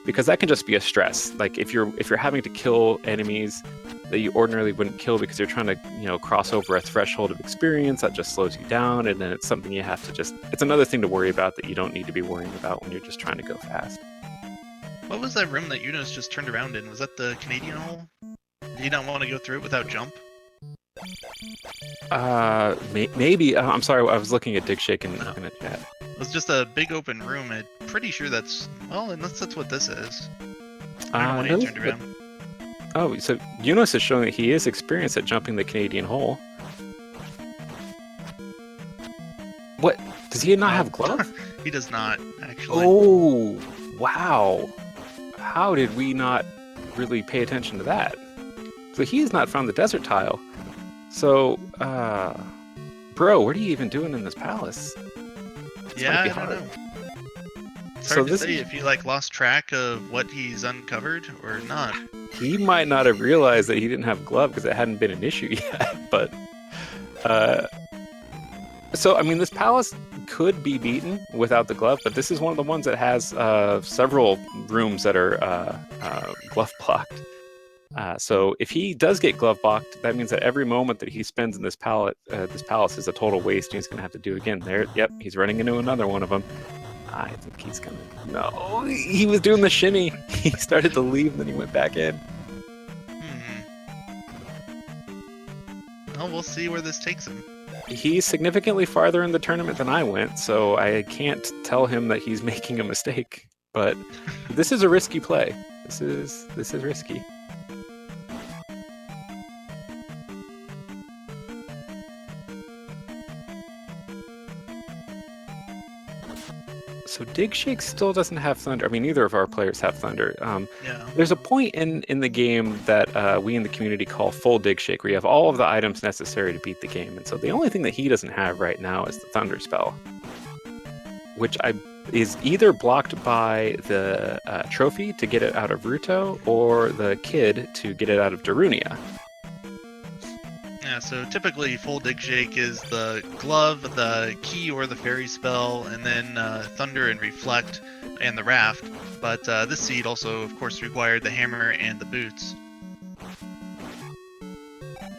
because that can just be a stress. Like if you're having to kill enemies that you ordinarily wouldn't kill because you're trying to, cross over a threshold of experience, that just slows you down, and then it's something you have to it's another thing to worry about that you don't need to be worrying about when you're just trying to go fast. What was that room that Yunos just turned around in? Was that the Canadian hole? Did you not want to go through it without jump? Maybe. I'm sorry, I was looking at Digshake in the chat. It was just a big open room. I'm pretty sure that's... Well, unless that's what this is. I don't know when he turned around. Oh, so Yunos is showing that he is experienced at jumping the Canadian hole. What? Does he not have gloves? He does not, actually. Oh, wow. How did we not really pay attention to that? So he has not found the desert tile. So, bro, what are you even doing in this palace? Yeah, I don't know. It's hard to say if he lost track of what he's uncovered or not. He might not have realized that he didn't have glove because it hadn't been an issue yet. But so I mean, this palace could be beaten without the glove, but this is one of the ones that has several rooms that are glove blocked. So if he does get glove blocked, that means that every moment that he spends in this palace is a total waste, and he's going to have to do again. There, yep, he's running into another one of them. I think he's gonna. No, he was doing the shimmy. He started to leave, and then he went back in. Well, we'll see where this takes him. He's significantly farther in the tournament than I went, so I can't tell him that he's making a mistake. But this is a risky play. This is risky. So Dig Shake still doesn't have Thunder. I mean, neither of our players have Thunder. Yeah. There's a point in the game that we in the community call full Dig Shake, where you have all of the items necessary to beat the game. And so the only thing that he doesn't have right now is the Thunder spell, which is either blocked by the trophy to get it out of Ruto or the kid to get it out of Darunia. Yeah, so typically full Dig Shake is the glove, the key or the fairy spell, and then Thunder and Reflect and the Raft. But this seed also, of course, required the hammer and the boots.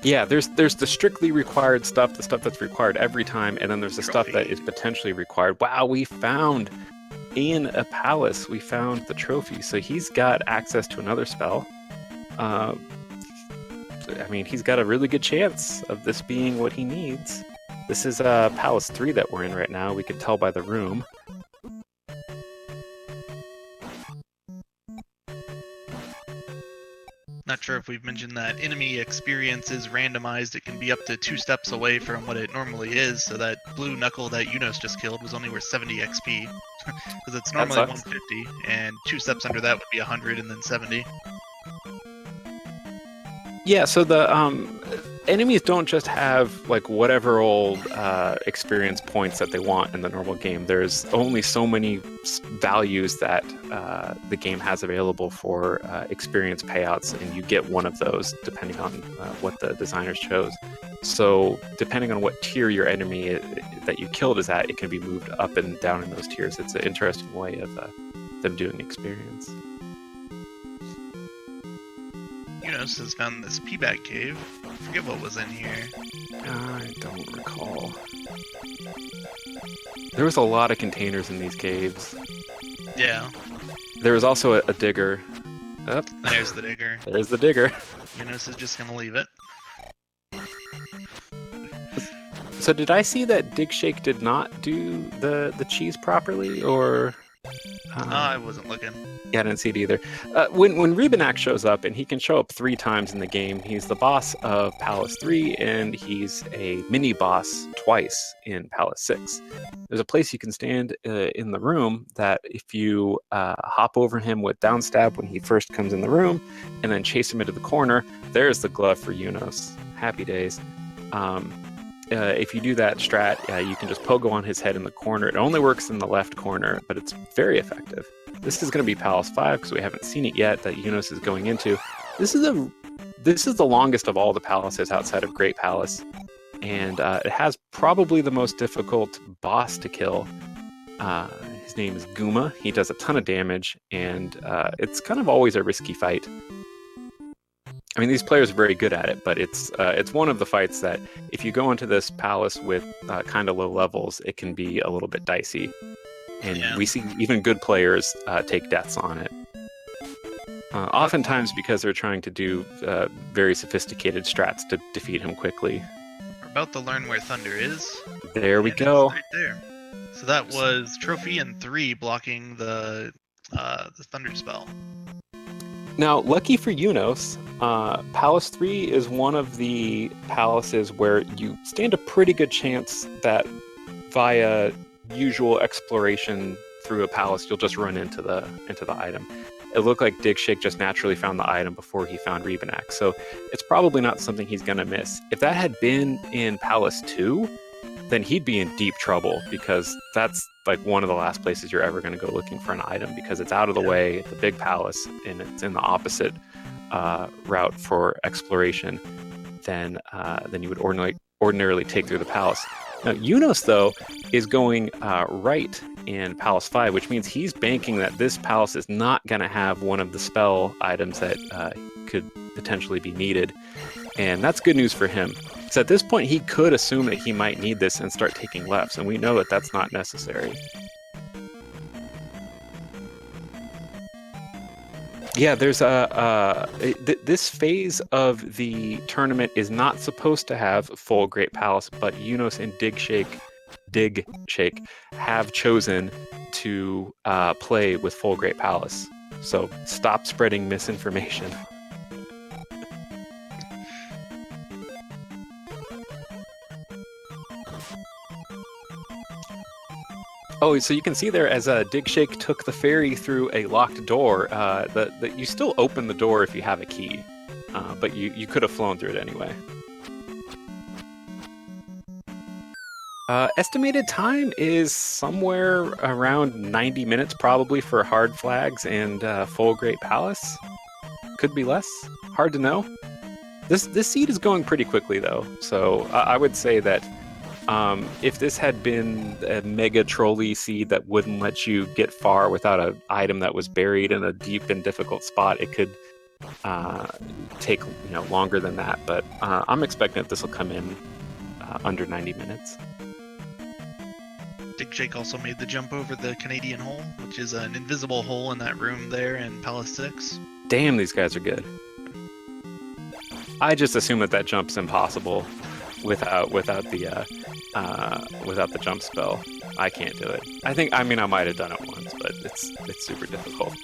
Yeah, there's the strictly required stuff, the stuff that's required every time, and then there's the stuff that is potentially required. Wow, we found in a palace, we found the trophy, so he's got access to another spell. I mean, he's got a really good chance of this being what he needs. This is Palace 3 that we're in right now. We can tell by the room. Not sure if we've mentioned that enemy experience is randomized. It can be up to 2 steps away from what it normally is, so that blue knuckle that Unos just killed was only worth 70 XP. Because it's normally 150, and 2 steps under that would be 100 and then 70. Yeah, so the enemies don't just have like whatever old experience points that they want in the normal game. There's only so many values that the game has available for experience payouts, and you get one of those depending on what the designers chose. So depending on what tier your enemy that you killed is at, it can be moved up and down in those tiers. It's an interesting way of them doing experience. Unos has found this P-Bag cave. I forget what was in here. I don't recall. There was a lot of containers in these caves. Yeah. There was also a digger. Oh, there's the digger. There's the digger. Unos is just gonna leave it. So did I see that Dig Shake did not do the cheese properly, or? I wasn't looking. Yeah, I didn't see it either. When Rebanak shows up, and he can show up 3 times in the game, he's the boss of Palace 3, and he's a mini-boss twice in Palace 6. There's a place you can stand in the room that if you hop over him with downstab when he first comes in the room, and then chase him into the corner, there's the glove for Unos. Happy days. If you do that strat, you can just pogo on his head in the corner. It only works in the left corner, but it's very effective. This is going to be Palace 5 because we haven't seen it yet that Unos is going into. This is the longest of all the palaces outside of Great Palace, and it has probably the most difficult boss to kill. His name is Guma. He does a ton of damage, and it's kind of always a risky fight. I mean, these players are very good at it, but it's one of the fights that if you go into this palace with kind of low levels, it can be a little bit dicey. And we see even good players take deaths on it. Oftentimes because they're trying to do very sophisticated strats to defeat him quickly. We're about to learn where Thunder is. There we go. Right there. So that was Trophy and 3 blocking the Thunder spell. Now, lucky for Unos, Palace 3 is one of the palaces where you stand a pretty good chance that via usual exploration through a palace, you'll just run into the item. It looked like Dig Shake just naturally found the item before he found Rebanak, so it's probably not something he's going to miss. If that had been in Palace 2, then he'd be in deep trouble, because that's like one of the last places you're ever going to go looking for an item, because it's out of the way, it's a big palace, and it's in the opposite route for exploration than you would ordinarily take through the palace. Now, Yunos, though, is going right in Palace 5, which means he's banking that this palace is not going to have one of the spell items that could potentially be needed. And that's good news for him. So at this point, he could assume that he might need this and start taking lefts, and we know that that's not necessary. Yeah, there's this phase of the tournament is not supposed to have full Great Palace, but Yunos and Dig Shake have chosen to play with full Great Palace. So stop spreading misinformation. Oh, so you can see there as Dig Shake took the ferry through a locked door, that you still open the door if you have a key, but you could have flown through it anyway. Estimated time is somewhere around 90 minutes probably for hard flags and full Great Palace. Could be less. Hard to know. This seed is going pretty quickly though, so I would say that if this had been a mega trolley seed that wouldn't let you get far without an item that was buried in a deep and difficult spot, it could take longer than that. But I'm expecting that this will come in under 90 minutes. Dig Shake also made the jump over the Canadian hole, which is an invisible hole in that room there in Palace 6. Damn, these guys are good. I just assume that jump's impossible without the jump spell. I can't do it. I might have done it once, but it's super difficult.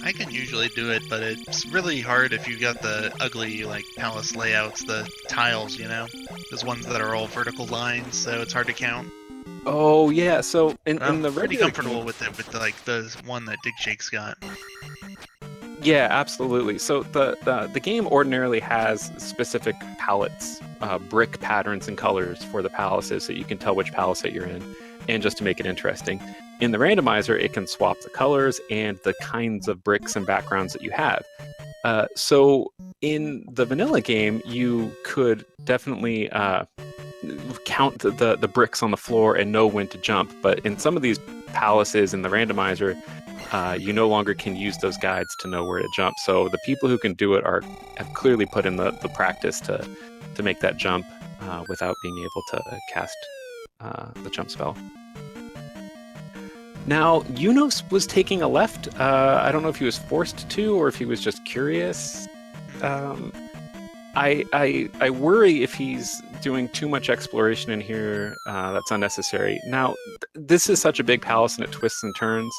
I can usually do it, but it's really hard if you got the ugly palace layouts, the tiles, those ones that are all vertical lines, so it's hard to count. Oh yeah, so in the pretty regular comfortable with it, with the one that Dig Shake's got. Yeah, absolutely. So the game ordinarily has specific palettes, brick patterns and colors for the palaces, so you can tell which palace that you're in, and just to make it interesting. In the randomizer, it can swap the colors and the kinds of bricks and backgrounds that you have. So in the vanilla game, you could definitely count the bricks on the floor and know when to jump. But in some of these palaces in the randomizer, you no longer can use those guides to know where to jump. So the people who can do it have clearly put in the practice to make that jump without being able to cast the jump spell. Now, Yunos was taking a left. I don't know if he was forced to or if he was just curious. I worry if he's doing too much exploration in here that's unnecessary. Now, this is such a big palace and it twists and turns.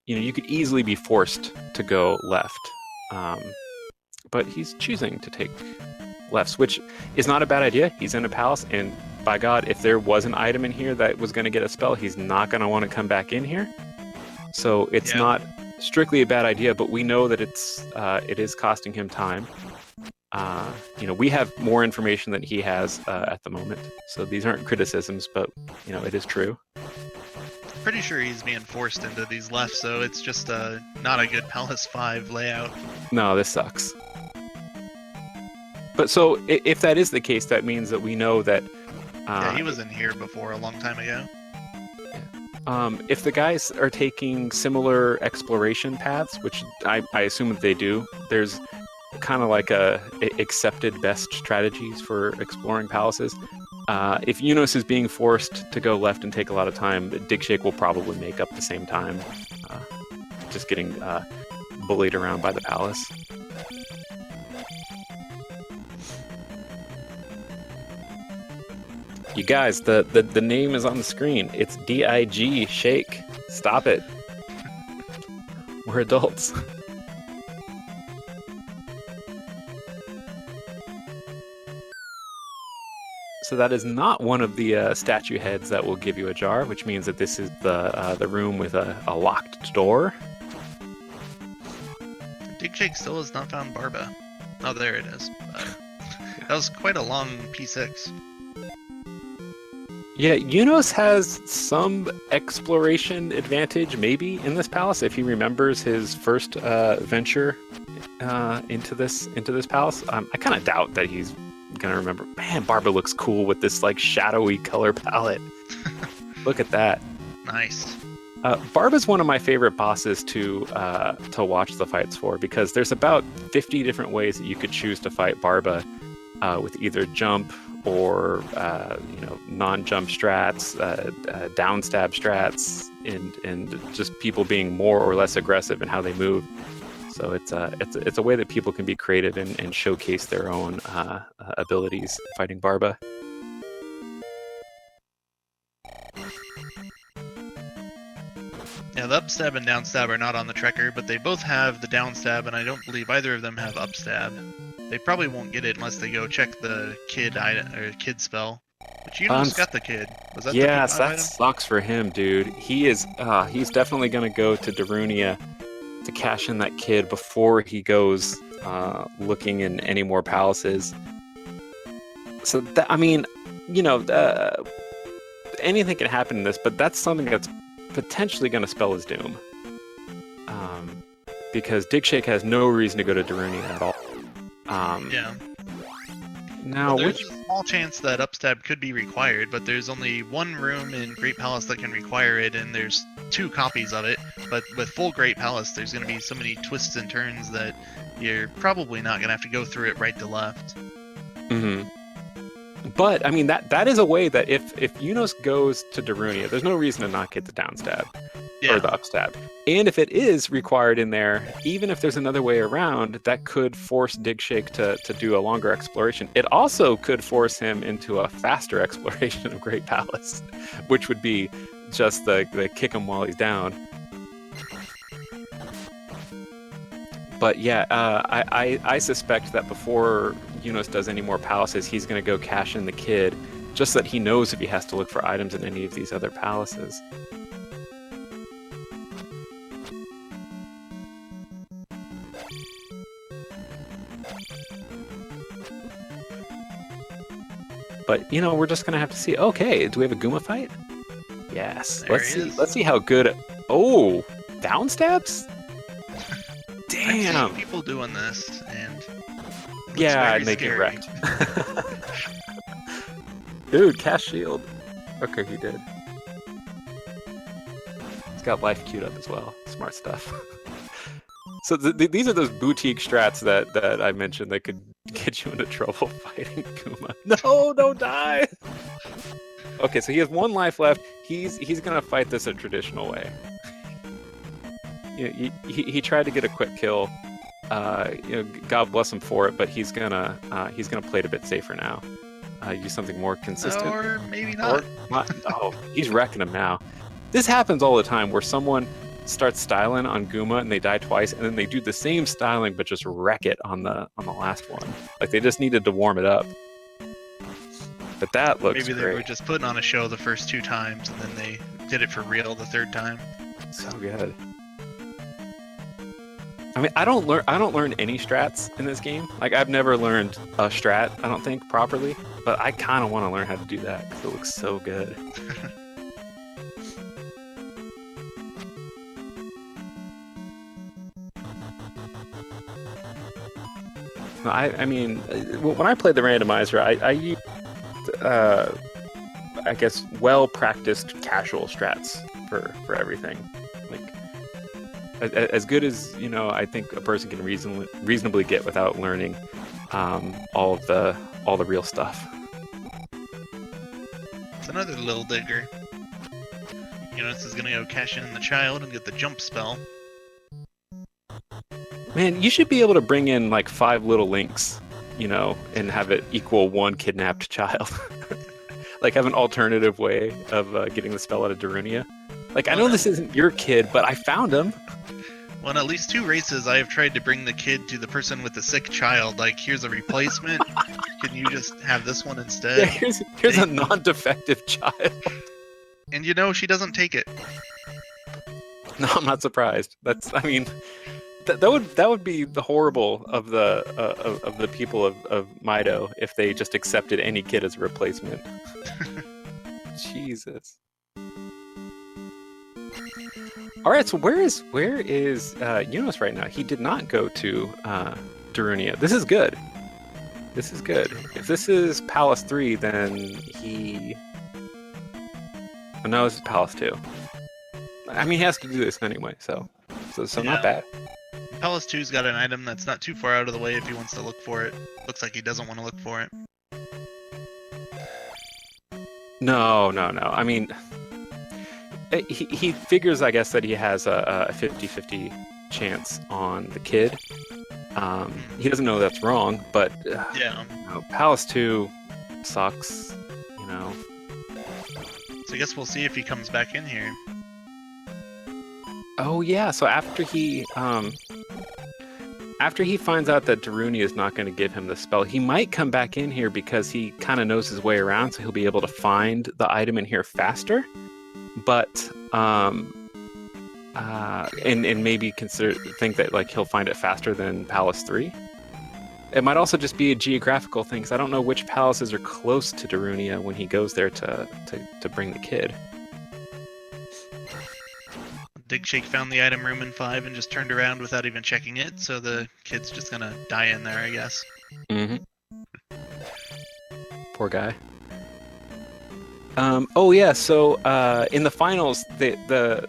You could easily be forced to go left, but he's choosing to take lefts, which is not a bad idea. He's in a palace, and by God, if there was an item in here that was going to get a spell, he's not going to want to come back in here. So it's not strictly a bad idea, but we know that it is costing him time. We have more information than he has at the moment, so these aren't criticisms, but it is true. Pretty sure he's being forced into these lefts, so it's just not a good Palace 5 layout. No, this sucks. But so if that is the case, that means that we know that he was in here before a long time ago. If the guys are taking similar exploration paths, which I assume that they do, there's kind of like accepted best strategies for exploring palaces. If Yunos is being forced to go left and take a lot of time, Dig Shake will probably make up the same time, just getting bullied around by the palace. You guys, the name is on the screen. It's DIG Shake. Stop it. We're adults. So that is not one of the statue heads that will give you a jar, which means that this is the room with a locked door. Dig Shake still has not found Barba. Oh, there it is. That was quite a long P6. Yeah, Yunos has some exploration advantage, maybe, in this palace, if he remembers his first venture into this palace. I kind of doubt that he's gonna remember. Man, Barba looks cool with this like shadowy color palette. Look at that. Nice. Barba's one of my favorite bosses to watch the fights for, because there's about 50 different ways that you could choose to fight Barba, with either jump or non-jump strats, down stab strats, and just people being more or less aggressive in how they move. So it's a way that people can be creative and showcase their own abilities fighting Barba. Yeah, the upstab and downstab are not on the tracker, but they both have the downstab, and I don't believe either of them have upstab. They probably won't get it unless they go check the kid item or kid spell. But Yunos got the kid. Was that yes, the that item? sucks for him, dude. He's definitely gonna go to Darunia to cash in that kid before he goes looking in any more palaces. So that, I mean, anything can happen in this, but that's something that's potentially going to spell his doom. Because Digshake has no reason to go to Darunia at all. Yeah. Now, there's a small chance that upstab could be required, but there's only one room in Great Palace that can require it, and there's 2 copies of it. But with full Great Palace, there's going to be so many twists and turns that you're probably not going to have to go through it right to left. Mm-hmm. But I mean, that is a way that if Yunos goes to Darunia, there's no reason to not get the downstab or the upstab. And if it is required in there, even if there's another way around, that could force Digshake to do a longer exploration. It also could force him into a faster exploration of Great Palace, which would be just the kick him while he's down. But yeah, I suspect that before Yunos does any more palaces, he's going to go cash in the kid, just so that he knows if he has to look for items in any of these other palaces. But we're just going to have to see. Okay, do we have a Guma fight? Yes. Let's see. Let's see how good. Oh, downstabs. Damn. I've seen people doing this, and yeah, and they get wrecked. Dude, cast shield. Okay, he did. He's got life queued up as well. Smart stuff. So these are those boutique strats that I mentioned that could get you into trouble fighting Kuma. No, don't die! Okay, so he has 1 life left. He's gonna fight this a traditional way. He tried to get a quick kill. God bless him for it, but he's gonna play it a bit safer now. Use something more consistent. Or maybe not. Oh, he's wrecking him now. This happens all the time where someone starts styling on Guma and they die twice, and then they do the same styling but just wreck it on the last one. Like they just needed to warm it up. But that looks maybe they great. were just putting on a show the first 2 times, and then they did it for real the 3rd time. So good. I mean, I don't learn any strats in this game. Like I've never learned a strat, I don't think, properly. But I kind of want to learn how to do that because it looks so good. I mean, when I played the randomizer, I used, I guess, well-practiced casual strats for everything. Like, as good as I think a person can reasonably get without learning all the real stuff. It's another little digger. This is gonna go cash in the child and get the jump spell. Man, you should be able to bring in like 5 little links, and have it equal 1 kidnapped child. Like have an alternative way of getting the spell out of Darunia. Like I know this isn't your kid, but I found him. Well, in at least 2 races, I have tried to bring the kid to the person with the sick child. Like, here's a replacement. Can you just have this one instead? Yeah, here's a non-defective child. And she doesn't take it. No, I'm not surprised. I mean, that would be the horrible of the people of Mido if they just accepted any kid as a replacement. Jesus. All right, so where is Eunice right now? He did not go to Darunia. This is good. This is good. If this is Palace 3, then he... Oh, no, this is Palace 2. I mean, he has to do this anyway, so not bad. Palace 2's got an item that's not too far out of the way if he wants to look for it. Looks like he doesn't want to look for it. No. I mean, he figures, I guess, that he has a 50-50 chance on the kid. He doesn't know that's wrong, but yeah, Palace 2 sucks, you know. So I guess we'll see if he comes back in here. Oh yeah, so after he finds out that Darunia is not going to give him the spell, he might come back in here because he kind of knows his way around, so he'll be able to find the item in here faster. But and maybe think that like he'll find it faster than Palace 3. It might also just be a geographical thing, because I don't know which palaces are close to Darunia when he goes there to bring the kid. Digshake found the item room in 5 and just turned around without even checking it, so the kid's just gonna die in there, I guess. Mm-hmm. Poor guy. Oh yeah, so in the finals, the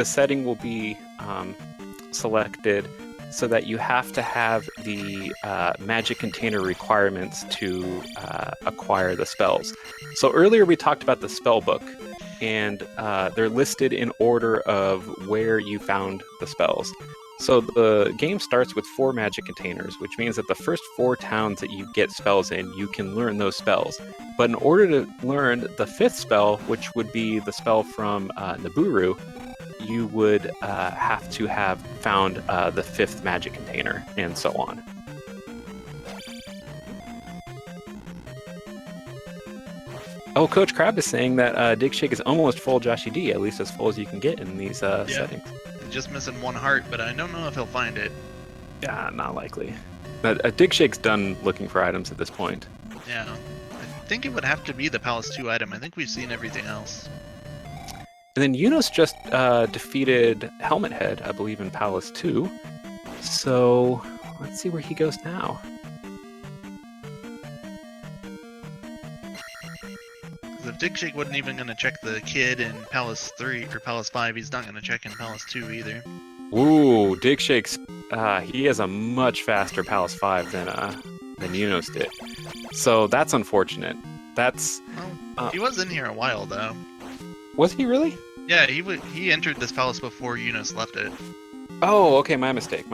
setting will be selected so that you have to have the magic container requirements to acquire the spells. So earlier we talked about the spell book, and they're listed in order of where you found the spells. So the game starts with 4 magic containers, which means that the first 4 towns that you get spells in, you can learn those spells. But in order to learn the 5th spell, which would be the spell from Nibiru, you would have to have found the 5th magic container, and so on. Oh, Coach Crab is saying that Digshake is almost full Joshy D, at least as full as you can get in these settings. Just missing 1 heart, but I don't know if he'll find it. Yeah, not likely. Digshake's done looking for items at this point. Yeah. I think it would have to be the Palace 2 item. I think we've seen everything else. And then Eunice just defeated Helmet Head, I believe, in Palace 2. So let's see where he goes now. If Digshake wasn't even going to check the kid in Palace 3 or Palace 5, he's not going to check in Palace 2 either. Ooh, Digshake's he has a much faster Palace 5 than Eunice did. So that's unfortunate. That's well, he was in here a while though. Was he really? Yeah, he entered this palace before Eunice left it. Oh, okay, my mistake.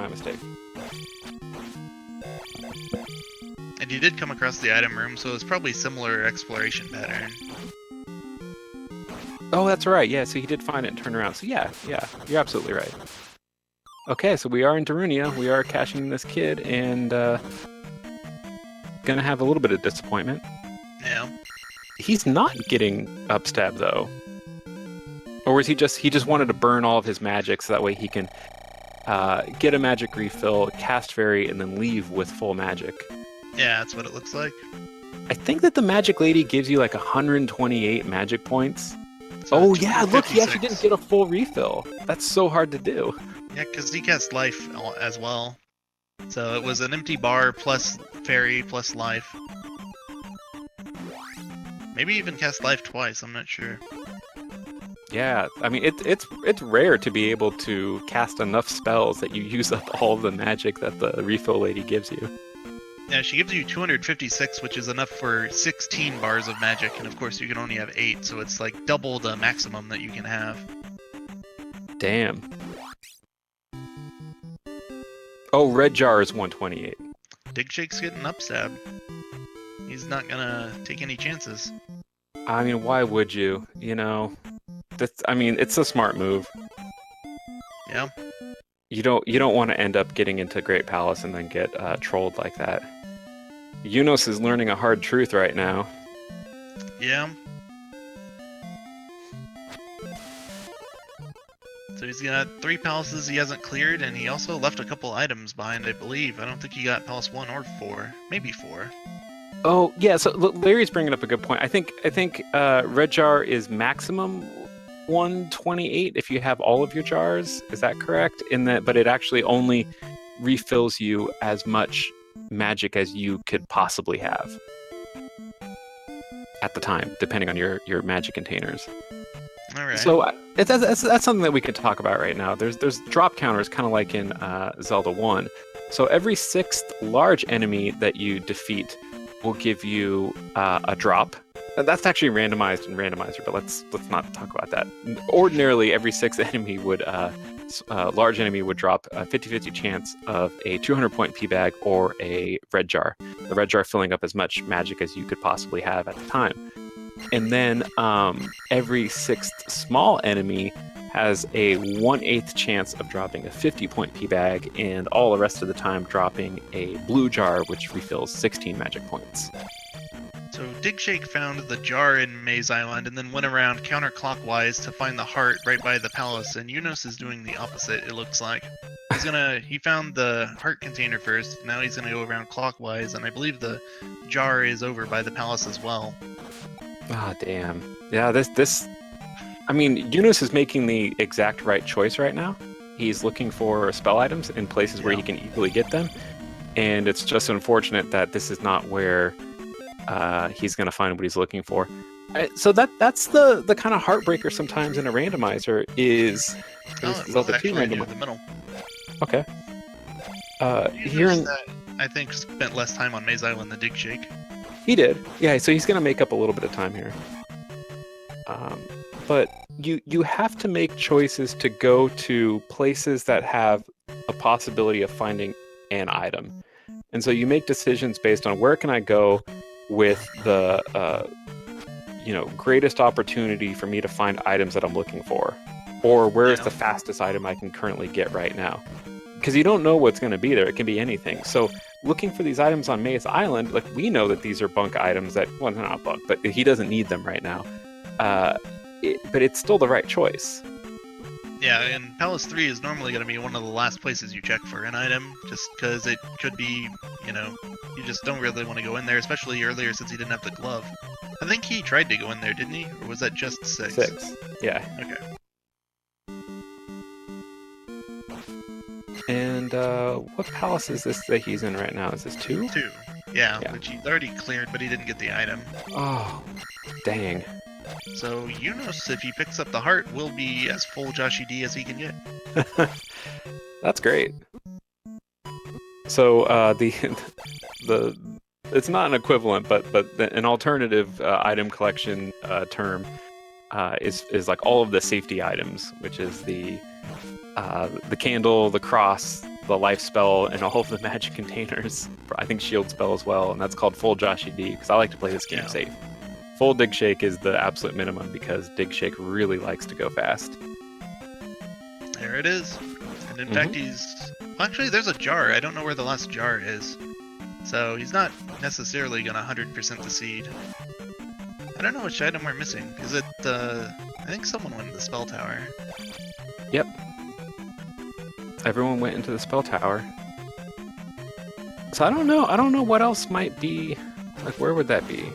And he did come across the item room, so it's probably similar exploration pattern. Oh, that's right. Yeah, so he did find it and turn around. So yeah, you're absolutely right. Okay, so we are in Darunia. We are catching this kid, and gonna have a little bit of disappointment. Yeah. He's not getting upstabbed though, or is he just wanted to burn all of his magic so that way he can get a magic refill, cast fairy, and then leave with full magic. Yeah, that's what it looks like. I think that the magic lady gives you like 128 magic points. Oh yeah, look, he actually didn't get a full refill. That's so hard to do. Yeah, because he cast life as well. So it was an empty bar plus fairy plus life. Maybe even cast life twice, I'm not sure. Yeah, I mean, it's rare to be able to cast enough spells that you use up all the magic that the refill lady gives you. Yeah, she gives you 256, which is enough for 16 bars of magic, and of course you can only have 8, so it's like double the maximum that you can have. Damn. Oh, red jar is 128. Digshake's getting upstabbed. He's not gonna take any chances. I mean, why would you? You know, it's a smart move. Yeah. You don't want to end up getting into Great Palace and then get trolled like that. Eunice is learning a hard truth right now. Yeah. So he's got 3 palaces he hasn't cleared, and he also left a couple items behind, I believe. I don't think he got Palace 1 or 4. Maybe 4. Oh, yeah, so Larry's bringing up a good point. I think Red Jar is maximum 128 if you have all of your jars. Is that correct? But it actually only refills you as much magic as you could possibly have at the time, depending on your magic containers. All right. So that's something that we could talk about right now. There's drop counters, kind of like in Zelda 1. So every 6th large enemy that you defeat will give you a drop. That's actually randomized in Randomizer, but let's not talk about that. Ordinarily, every 6th enemy would large enemy would drop a 50-50 chance of a 200-point P bag or a red jar. The red jar filling up as much magic as you could possibly have at the time. And then every 6th small enemy has a 1/8 chance of dropping a 50-point P bag, and all the rest of the time dropping a blue jar, which refills 16 magic points. So Digshake found the jar in Maze Island and then went around counterclockwise to find the heart right by the palace, and Yunus is doing the opposite, it looks like. He found the heart container first, now he's gonna go around clockwise, and I believe the jar is over by the palace as well. Ah, damn. Yeah, this I mean, Yunus is making the exact right choice right now. He's looking for spell items in places where he can easily get them, and it's just unfortunate that this is not where he's going to find what he's looking for. So that's the kind of heartbreaker sometimes in a randomizer is Zelda 2 randomizer. The middle. Okay. I think spent less time on Maze Island than Digshake. He did. Yeah, so he's going to make up a little bit of time here. But you have to make choices to go to places that have a possibility of finding an item. And so you make decisions based on where can I go with the greatest opportunity for me to find items that I'm looking for, or where is the fastest item I can currently get right now, because you don't know what's going to be there. It can be anything. So looking for these items on Maze Island, like, we know that these are bunk items that, well, they're not bunk, but he doesn't need them right now, but it's still the right choice. Yeah, and Palace 3 is normally going to be one of the last places you check for an item, just because it could be, you just don't really want to go in there, especially earlier since he didn't have the glove. I think he tried to go in there, didn't he? Or was that just 6? 6, yeah. Okay. And what palace is this that he's in right now? Is this 2? 2, yeah, which he's already cleared, but he didn't get the item. Oh, dang. So Yunus, if he picks up the heart, will be as full Joshy D as he can get. That's great. So it's not an equivalent, but an alternative item collection term is like all of the safety items, which is the candle, the cross, the life spell, and all of the magic containers. I think shield spell as well, and that's called full Joshy D because I like to play this game safe. Full Digshake is the absolute minimum because Digshake really likes to go fast. There it is. And in fact, actually, there's a jar. I don't know where the last jar is. So he's not necessarily going to 100% the seed. I don't know which item we're missing. Is it, I think someone went to the spell tower. Yep. Everyone went into the spell tower. So I don't know what else might be. Like, where would that be?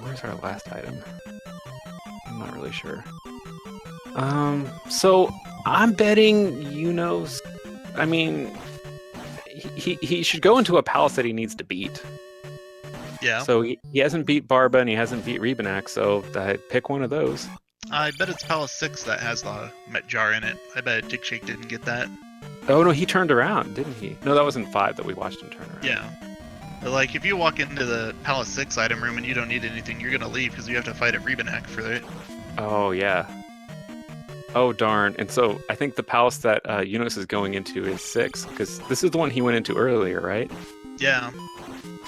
Where's our last item? I'm not really sure. So I'm betting Yunus. I mean, he should go into a palace that he needs to beat. Yeah. So he hasn't beat Barba and he hasn't beat Rebanak, so pick one of those. I bet it's Palace 6 that has the Met Jar in it. I bet Digshake didn't get that. Oh no, he turned around, didn't he? No, that wasn't 5 that we watched him turn around. Yeah. But like, if you walk into the Palace 6 item room and you don't need anything, you're gonna leave because you have to fight at Rebanak for it. Oh yeah. Oh darn. And so I think the palace that Yunus is going into is 6, because this is the one he went into earlier, right? Yeah.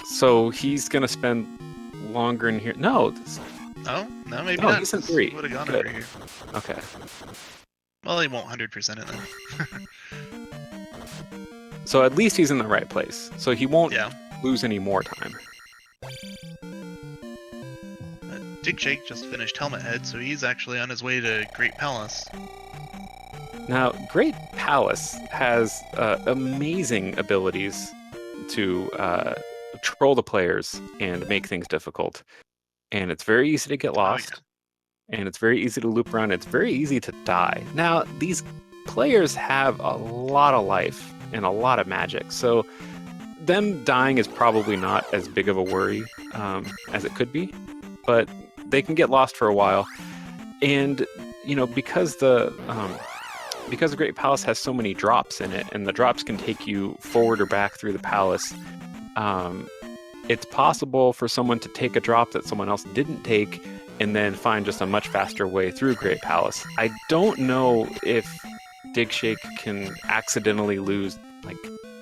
So he's gonna spend longer in here. No. Oh? No, maybe not. He's in 3. He would have gone Good. over here. Okay. Well, he won't 100% it then. So at least he's in the right place. So he won't lose any more time. Digshake just finished Helmet Head, so he's actually on his way to Great Palace. Now, Great Palace has amazing abilities to troll the players and make things difficult. And it's very easy to get lost. and it's very easy to loop around. It's very easy to die. Now, these players have a lot of life and a lot of magic, so them dying is probably not as big of a worry as it could be, but they can get lost for a while. And because the Great Palace has so many drops in it, and the drops can take you forward or back through the palace, it's possible for someone to take a drop that someone else didn't take and then find just a much faster way through Great Palace. I don't know if Digshake can accidentally lose like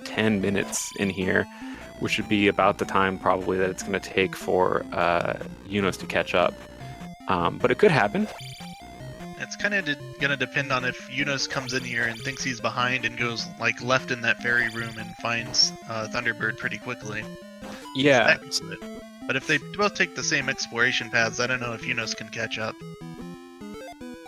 10 minutes in here, which would be about the time probably that it's going to take for Yunos to catch up. But it could happen. It's kind of going to depend on if Yunos comes in here and thinks he's behind and goes like left in that fairy room and finds Thunderbird pretty quickly. Yeah. But if they both take the same exploration paths, I don't know if Yunos can catch up.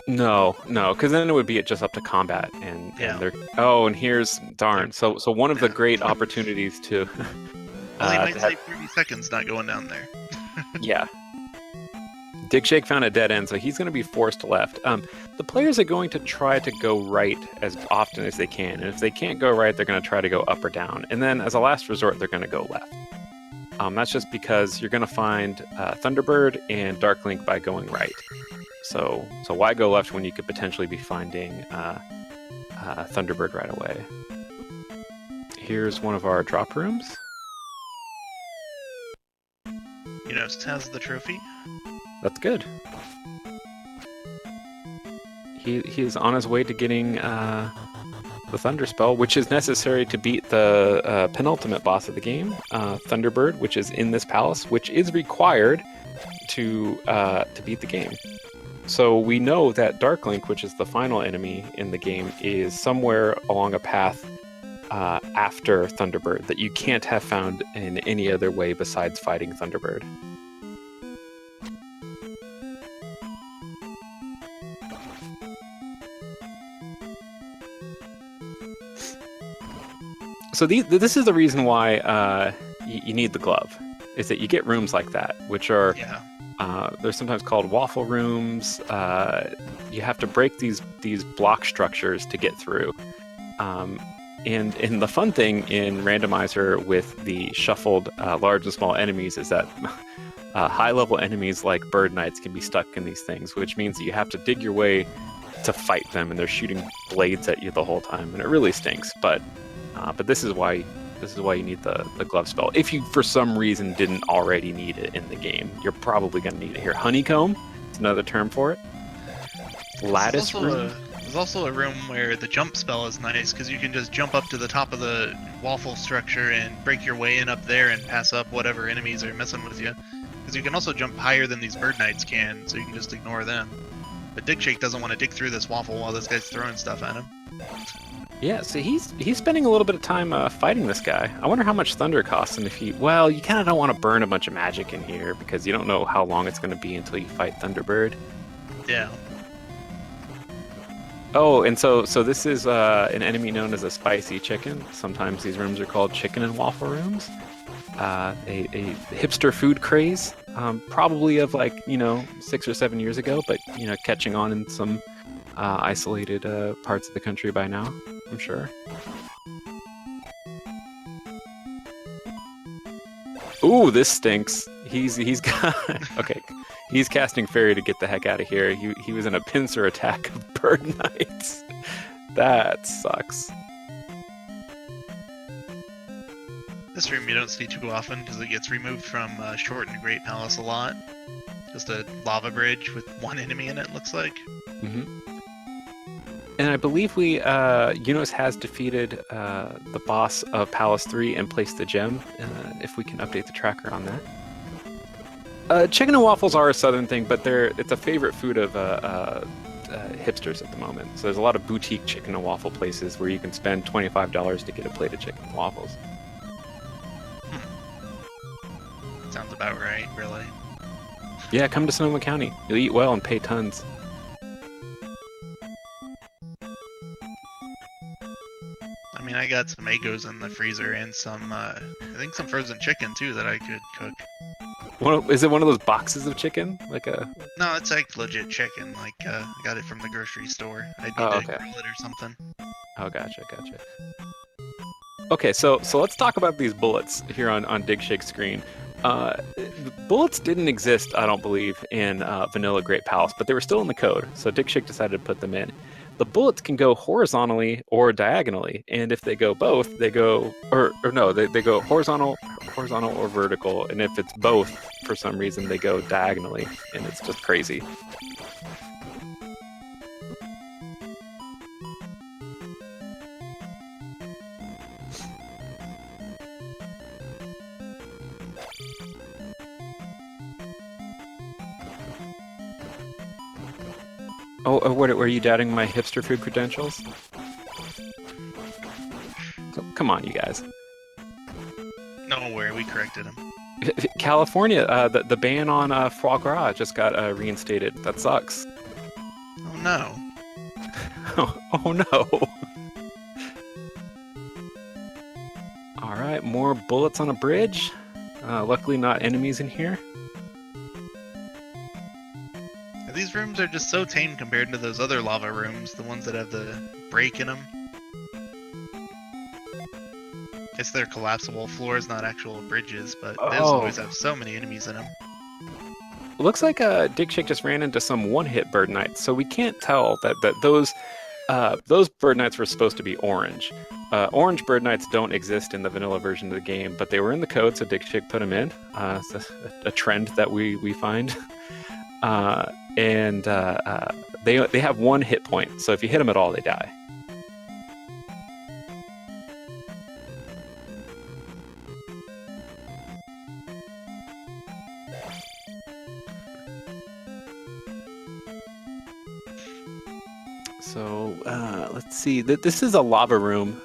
No, because then it would be just up to combat, and they're. Oh, and here's darn. So one of the great opportunities to. Well, he might save 30 seconds not going down there. Yeah. Digshake found a dead end, so he's going to be forced left. The players are going to try to go right as often as they can, and if they can't go right, they're going to try to go up or down. And then, as a last resort, they're going to go left. That's just because you're going to find Thunderbird and Darklink by going right. So why go left when you could potentially be finding Thunderbird right away? Here's one of our drop rooms. Yunos has the trophy. That's good. He is on his way to getting the Thunder Spell, which is necessary to beat the penultimate boss of the game, Thunderbird, which is in this palace, which is required to beat the game. So we know that Darklink, which is the final enemy in the game, is somewhere along a path after Thunderbird that you can't have found in any other way besides fighting Thunderbird. So this is the reason why you need the glove, is that you get rooms like that, which are they're sometimes called waffle rooms. You have to break these block structures to get through. And the fun thing in Randomizer with the shuffled large and small enemies is that high-level enemies like Bird Knights can be stuck in these things, which means that you have to dig your way to fight them, and they're shooting blades at you the whole time, and it really stinks. But this is why you need the glove spell. If you for some reason didn't already need it in the game, you're probably going to need it here. Honeycomb is another term for it. Lattice room. There's also a room where the jump spell is nice because you can just jump up to the top of the waffle structure and break your way in up there and pass up whatever enemies are messing with you. Because you can also jump higher than these Bird Knights can, so you can just ignore them. But Digshake doesn't want to dig through this waffle while this guy's throwing stuff at him. Yeah, so he's spending a little bit of time fighting this guy. I wonder how much thunder costs, and if you kind of don't want to burn a bunch of magic in here because you don't know how long it's going to be until you fight Thunderbird. Yeah. Oh, and so this is an enemy known as a spicy chicken. Sometimes these rooms are called chicken and waffle rooms. A hipster food craze, probably of 6 or 7 years ago, but catching on in some isolated parts of the country by now, I'm sure. Ooh, this stinks. He's got okay. He's casting Fairy to get the heck out of here. He was in a pincer attack of Bird Knights. That sucks. This room you don't see too often because it gets removed from Short and Great Palace a lot. Just a lava bridge with one enemy in it, looks like. Mm-hmm. And I believe Yunos has defeated the boss of Palace 3 and placed the gem, if we can update the tracker on that. Chicken and waffles are a southern thing, but it's a favorite food of hipsters at the moment. So there's a lot of boutique chicken and waffle places where you can spend $25 to get a plate of chicken and waffles. Sounds about right, really. Yeah, come to Sonoma County. You'll eat well and pay tons. I mean, I got some Eggos in the freezer and some, I think some frozen chicken too that I could cook. Is it one of those boxes of chicken? Like a... No, it's like legit chicken. Like I got it from the grocery store. I need Oh, to okay. grill it or something. Oh, gotcha. Okay, so let's talk about these bullets here on Dig Shake's screen. Bullets didn't exist, I don't believe, in Vanilla Great Palace, but they were still in the code. So Dig Shake decided to put them in. The bullets can go horizontally or diagonally, and if they go both, they go or no, they go horizontal or vertical, and if it's both, for some reason, they go diagonally, and it's just crazy. Oh, what, were you doubting my hipster food credentials? Come on, you guys. No worry, we corrected him. California, the ban on foie gras just got reinstated. That sucks. Oh no. Oh no. All right, more bullets on a bridge. Luckily, not enemies in here. These rooms are just so tame compared to those other lava rooms, the ones that have the break in them. Guess they're collapsible floors, not actual bridges, but those always have so many enemies in them. Looks like Dig Shake just ran into some one-hit bird knights, so we can't tell that those bird knights were supposed to be orange. Orange bird knights don't exist in the vanilla version of the game, but they were in the code, so Dig Shake put them in. It's a trend that we find. And they have one hit point, so if you hit them at all, they die. So let's see. This is a lava room.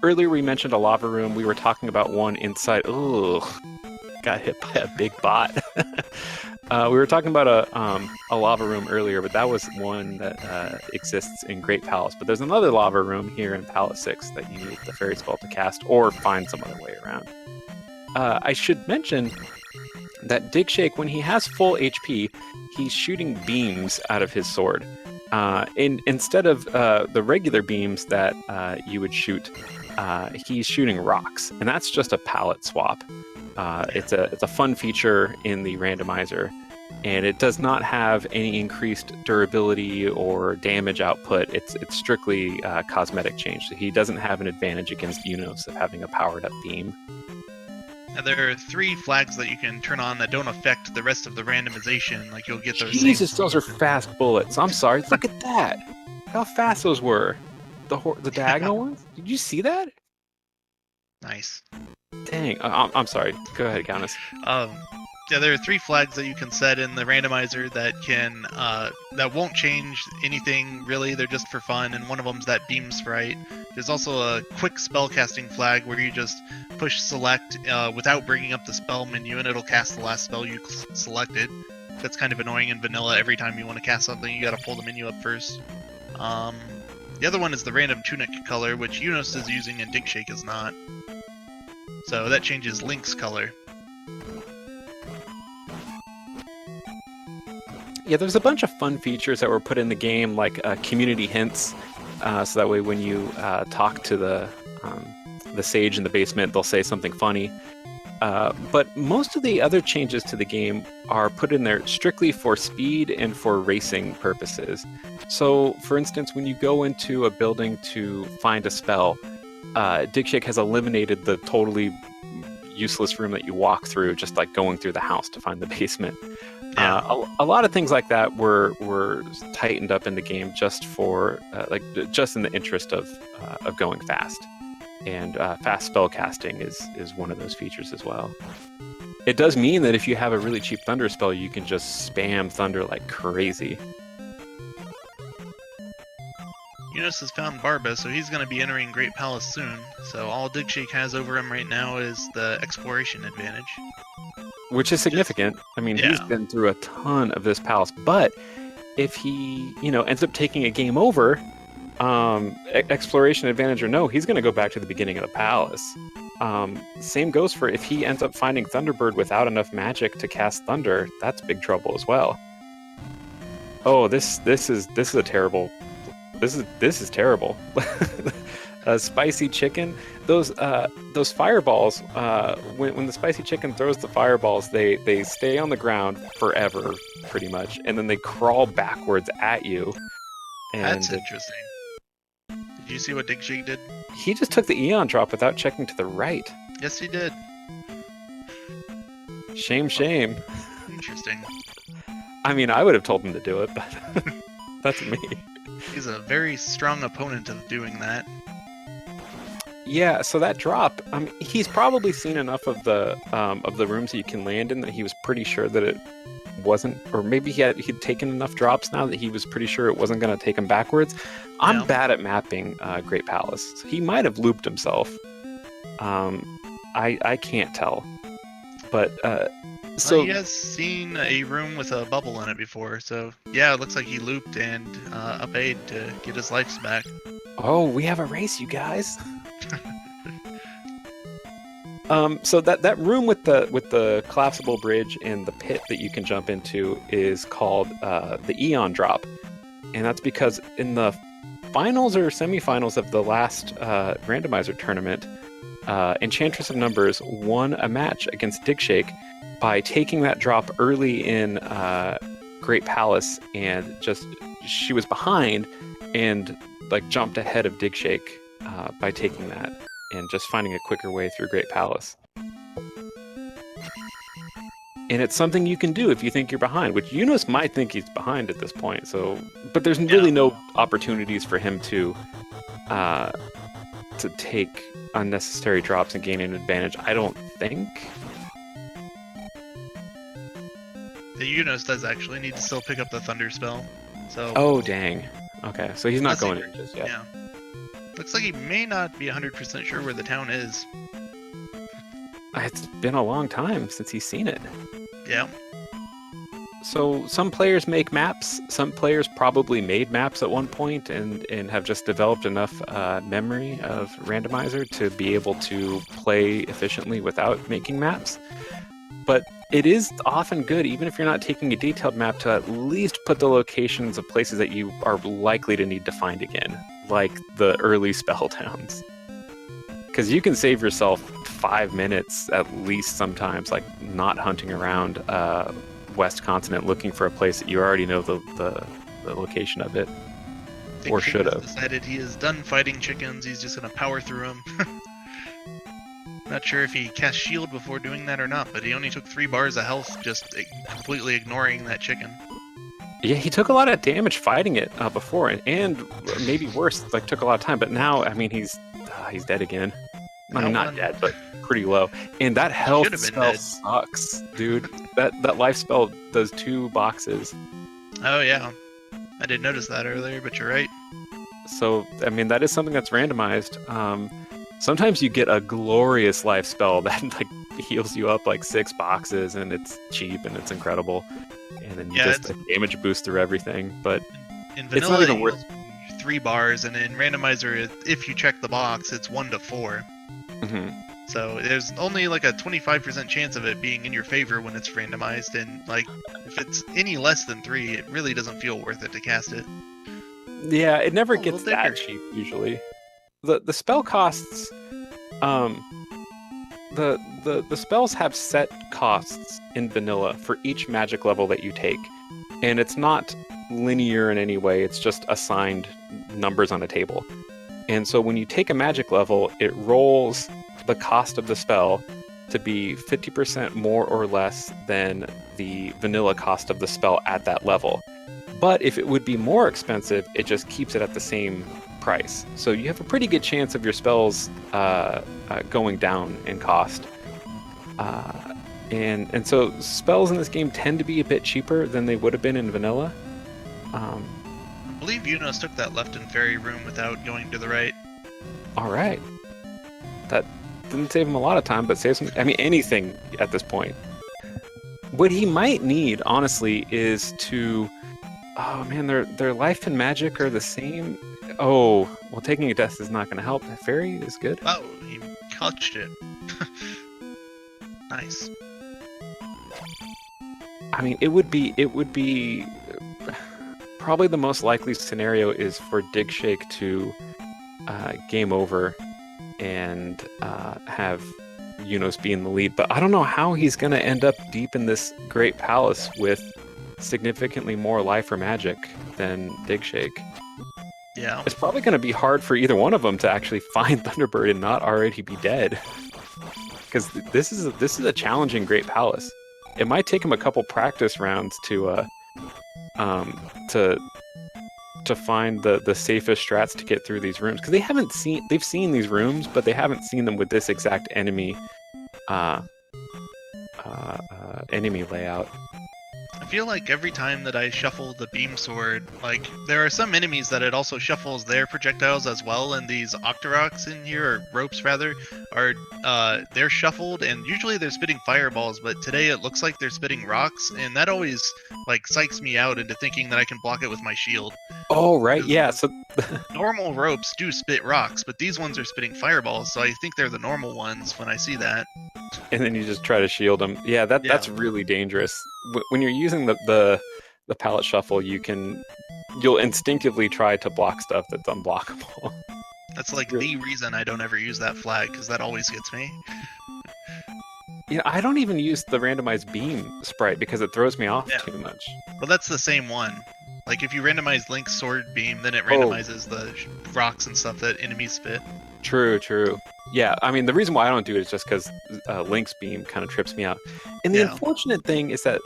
Earlier we mentioned a lava room. We were talking about one inside. Ooh, got hit by a big bot. We were talking about a lava room earlier, but that was one that exists in Great Palace. But there's another lava room here in Palace 6 that you need the fairy spell to cast or find some other way around. I should mention that Dig Shake, when he has full HP, he's shooting beams out of his sword. Instead of the regular beams that you would shoot, he's shooting rocks, and that's just a palette swap. It's a fun feature in the randomizer, and it does not have any increased durability or damage output. It's strictly cosmetic change. So he doesn't have an advantage against Unos of having a powered up beam. Now, there are 3 flags that you can turn on that don't affect the rest of the randomization. Like you'll get those. Jesus, those are fast bullets. I'm sorry. Look at that. How fast those were. The diagonal ones. Did you see that? Nice. Dang. I'm sorry. Go ahead, Countess. Yeah, there are 3 flags that you can set in the randomizer that can that won't change anything really. They're just for fun, and one of them's that beam sprite. There's also a quick spellcasting flag where you just push select without bringing up the spell menu, and it'll cast the last spell you selected. That's kind of annoying in vanilla. Every time you want to cast something, you got to pull the menu up first. The other one is the random tunic color, which Unos is using and Dig Shake is not. So that changes Link's color. Yeah, there's a bunch of fun features that were put in the game, like community hints, so that way when you talk to the sage in the basement, they'll say something funny. But most of the other changes to the game are put in there strictly for speed and for racing purposes. So, for instance, when you go into a building to find a spell, Dig Shake has eliminated the totally useless room that you walk through, just like going through the house to find the basement. Yeah. A lot of things like that were tightened up in the game just for just in the interest of going fast, and fast spell casting is one of those features as well. It does mean that if you have a really cheap thunder spell, you can just spam thunder like crazy. Unos has found Barba, so he's going to be entering Great Palace soon. So all Dig Shake has over him right now is the exploration advantage. Which is significant. I mean, he's been through a ton of this palace, but if he, ends up taking a game over, exploration advantage or no, he's going to go back to the beginning of the palace. Same goes for if he ends up finding Thunderbird without enough magic to cast Thunder. That's big trouble as well. Oh, this is a terrible. This is terrible. Spicy chicken. Those fireballs. When the spicy chicken throws the fireballs, they stay on the ground forever, pretty much, and then they crawl backwards at you. And that's interesting. Did you see what Dig Shake did? He just took the Eon drop without checking to the right. Yes, he did. Shame. Interesting. I mean, I would have told him to do it, but that's me. He's a very strong opponent of doing that. Yeah, so that drop, he's probably seen enough of the rooms that you can land in that he was pretty sure that it wasn't, or maybe he'd taken enough drops now that he was pretty sure it wasn't going to take him backwards. I'm bad at mapping Great Palace. He might have looped himself. I can't tell, but so he has seen a room with a bubble in it before. So yeah, it looks like he looped and upade to get his lives back. Oh, we have a race, you guys. So that room with the collapsible bridge and the pit that you can jump into is called the Eon Drop, and that's because in the finals or semifinals of the last randomizer tournament, Enchantress of Numbers won a match against Digshake by taking that drop early in Great Palace, and she was behind and like jumped ahead of Digshake by taking that and just finding a quicker way through Great Palace. And it's something you can do if you think you're behind, which Yunus might think he's behind at this point. So, but there's really no opportunities for him to take unnecessary drops and gain an advantage, I don't think. The Yunus does actually need to still pick up the Thunder spell. So. Oh dang. Okay, so he's not going in just yet. Yeah. Looks like he may not be 100% sure where the town is. It's been a long time since he's seen it. Yeah. So some players make maps. Some players probably made maps at one point and have just developed enough memory of Randomizer to be able to play efficiently without making maps. But it is often good, even if you're not taking a detailed map, to at least put the locations of places that you are likely to need to find again, like the early spell towns. Because you can save yourself 5 minutes at least sometimes, like not hunting around West Continent looking for a place that you already know the location of it, or should have. Decided he is done fighting chickens. He's just gonna power through them. Not sure if he cast shield before doing that or not, but he only took 3 bars of health just completely ignoring that chicken. Yeah, he took a lot of damage fighting it before, and maybe worse, like took a lot of time. But now, I mean, he's dead again. I mean, not dead, but pretty low. And that health spell sucks, dude. That life spell does 2 boxes. Oh yeah, I didn't notice that earlier, but you're right. So I mean, that is something that's randomized. Sometimes you get a glorious life spell that like heals you up like 6 boxes, and it's cheap and it's incredible. And then you just damage boost through everything. But in vanilla, it's not even worth 3 bars, and in randomizer, if you check the box, it's 1 to 4. Mm-hmm. So there's only like a 25% chance of it being in your favor when it's randomized, and like if it's any less than 3, it really doesn't feel worth it to cast it. Yeah, it never gets that cheap usually. The spell costs, the spells have set costs in vanilla for each magic level that you take, and it's not linear in any way. It's just assigned numbers on a table. And so when you take a magic level, it rolls the cost of the spell to be 50% more or less than the vanilla cost of the spell at that level. But if it would be more expensive, it just keeps it at the same price. So you have a pretty good chance of your spells going down in cost. And so spells in this game tend to be a bit cheaper than they would have been in vanilla. I believe Yunus took that left and fairy room without going to the right. All right. That didn't save him a lot of time, but saves him, I mean, anything at this point. What he might need, honestly, is to... Oh, man, their life and magic are the same. Oh, well, taking a death is not going to help. Fairy is good. Oh, he touched it. Nice. I mean, it would be probably the most likely scenario is for Dig Shake to game over and have Yunos be in the lead. But I don't know how he's going to end up deep in this great palace with significantly more life or magic than Dig Shake. Yeah. It's probably going to be hard for either one of them to actually find Thunderbird and not already be dead. Because this is a challenging great palace. It might take him a couple practice rounds to find the safest strats to get through these rooms, because they've seen these rooms, but they haven't seen them with this exact enemy layout. I feel like every time that I shuffle the beam sword, like there are some enemies that it also shuffles their projectiles as well, and these Octoroks in here, or ropes rather, are they're shuffled, and usually they're spitting fireballs, but today it looks like they're spitting rocks, and that always like psychs me out into thinking that I can block it with my shield. Oh right, yeah. So normal ropes do spit rocks, but these ones are spitting fireballs, so I think they're the normal ones when I see that. And then you just try to shield them. Yeah, that's really dangerous. When you're using the pallet shuffle, you'll instinctively try to block stuff that's unblockable. That's like the reason I don't ever use that flag, because that always gets me. Yeah, I don't even use the randomized beam sprite because it throws me off too much. Well, that's the same one. Like if you randomize Link's sword beam, then it randomizes the rocks and stuff that enemies spit. True. Yeah, I mean, the reason why I don't do it is just because Link's beam kind of trips me out. And the unfortunate thing is that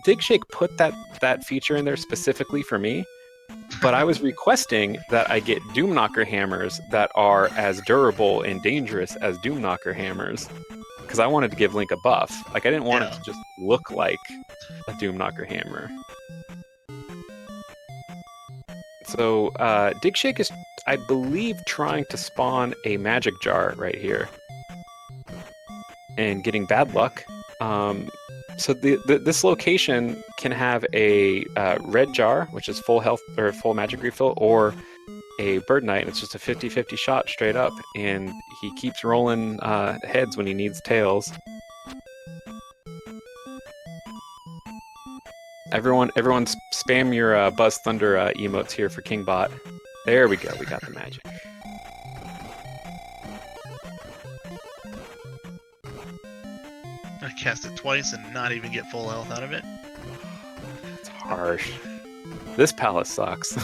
Dig Shake put that feature in there specifically for me, but I was requesting that I get Doomknocker hammers that are as durable and dangerous as Doomknocker hammers, because I wanted to give Link a buff. Like, I didn't want it to just look like a Doomknocker hammer. So Dig Shake is, I believe, trying to spawn a magic jar right here and getting bad luck. So this location can have a red jar, which is full health or full magic refill, or a bird knight, and it's just a 50-50 shot straight up, and he keeps rolling heads when he needs tails. Everyone spam your Buzz Thunder emotes here for Kingbot. There we go, we got the magic. I cast it twice and not even get full health out of it. It's harsh. This palace sucks.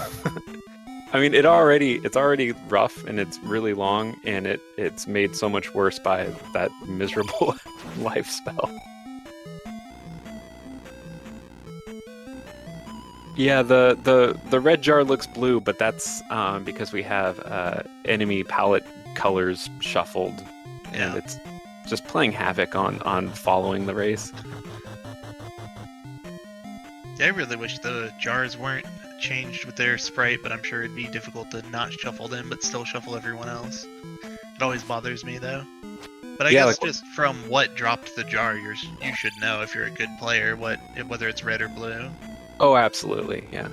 I mean, it's already rough and it's really long, and it's made so much worse by that miserable life spell. Yeah, the red jar looks blue, but that's because we have enemy palette colors shuffled, and it's just playing havoc on following the race. Yeah, I really wish the jars weren't changed with their sprite, but I'm sure it'd be difficult to not shuffle them but still shuffle everyone else. It always bothers me though. But I guess just from what dropped the jar, you should know if you're a good player whether it's red or blue. Oh, absolutely, yeah.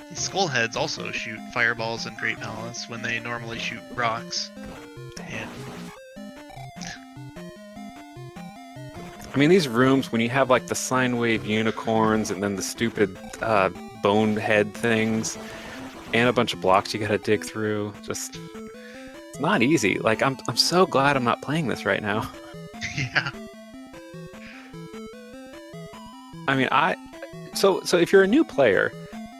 These skull heads also shoot fireballs in Great Palace when they normally shoot rocks. And I mean, these rooms, when you have like the sine wave unicorns and then the stupid bone head things and a bunch of blocks you gotta dig through, just... it's not easy. Like, I'm so glad I'm not playing this right now. Yeah. I mean, so if you're a new player,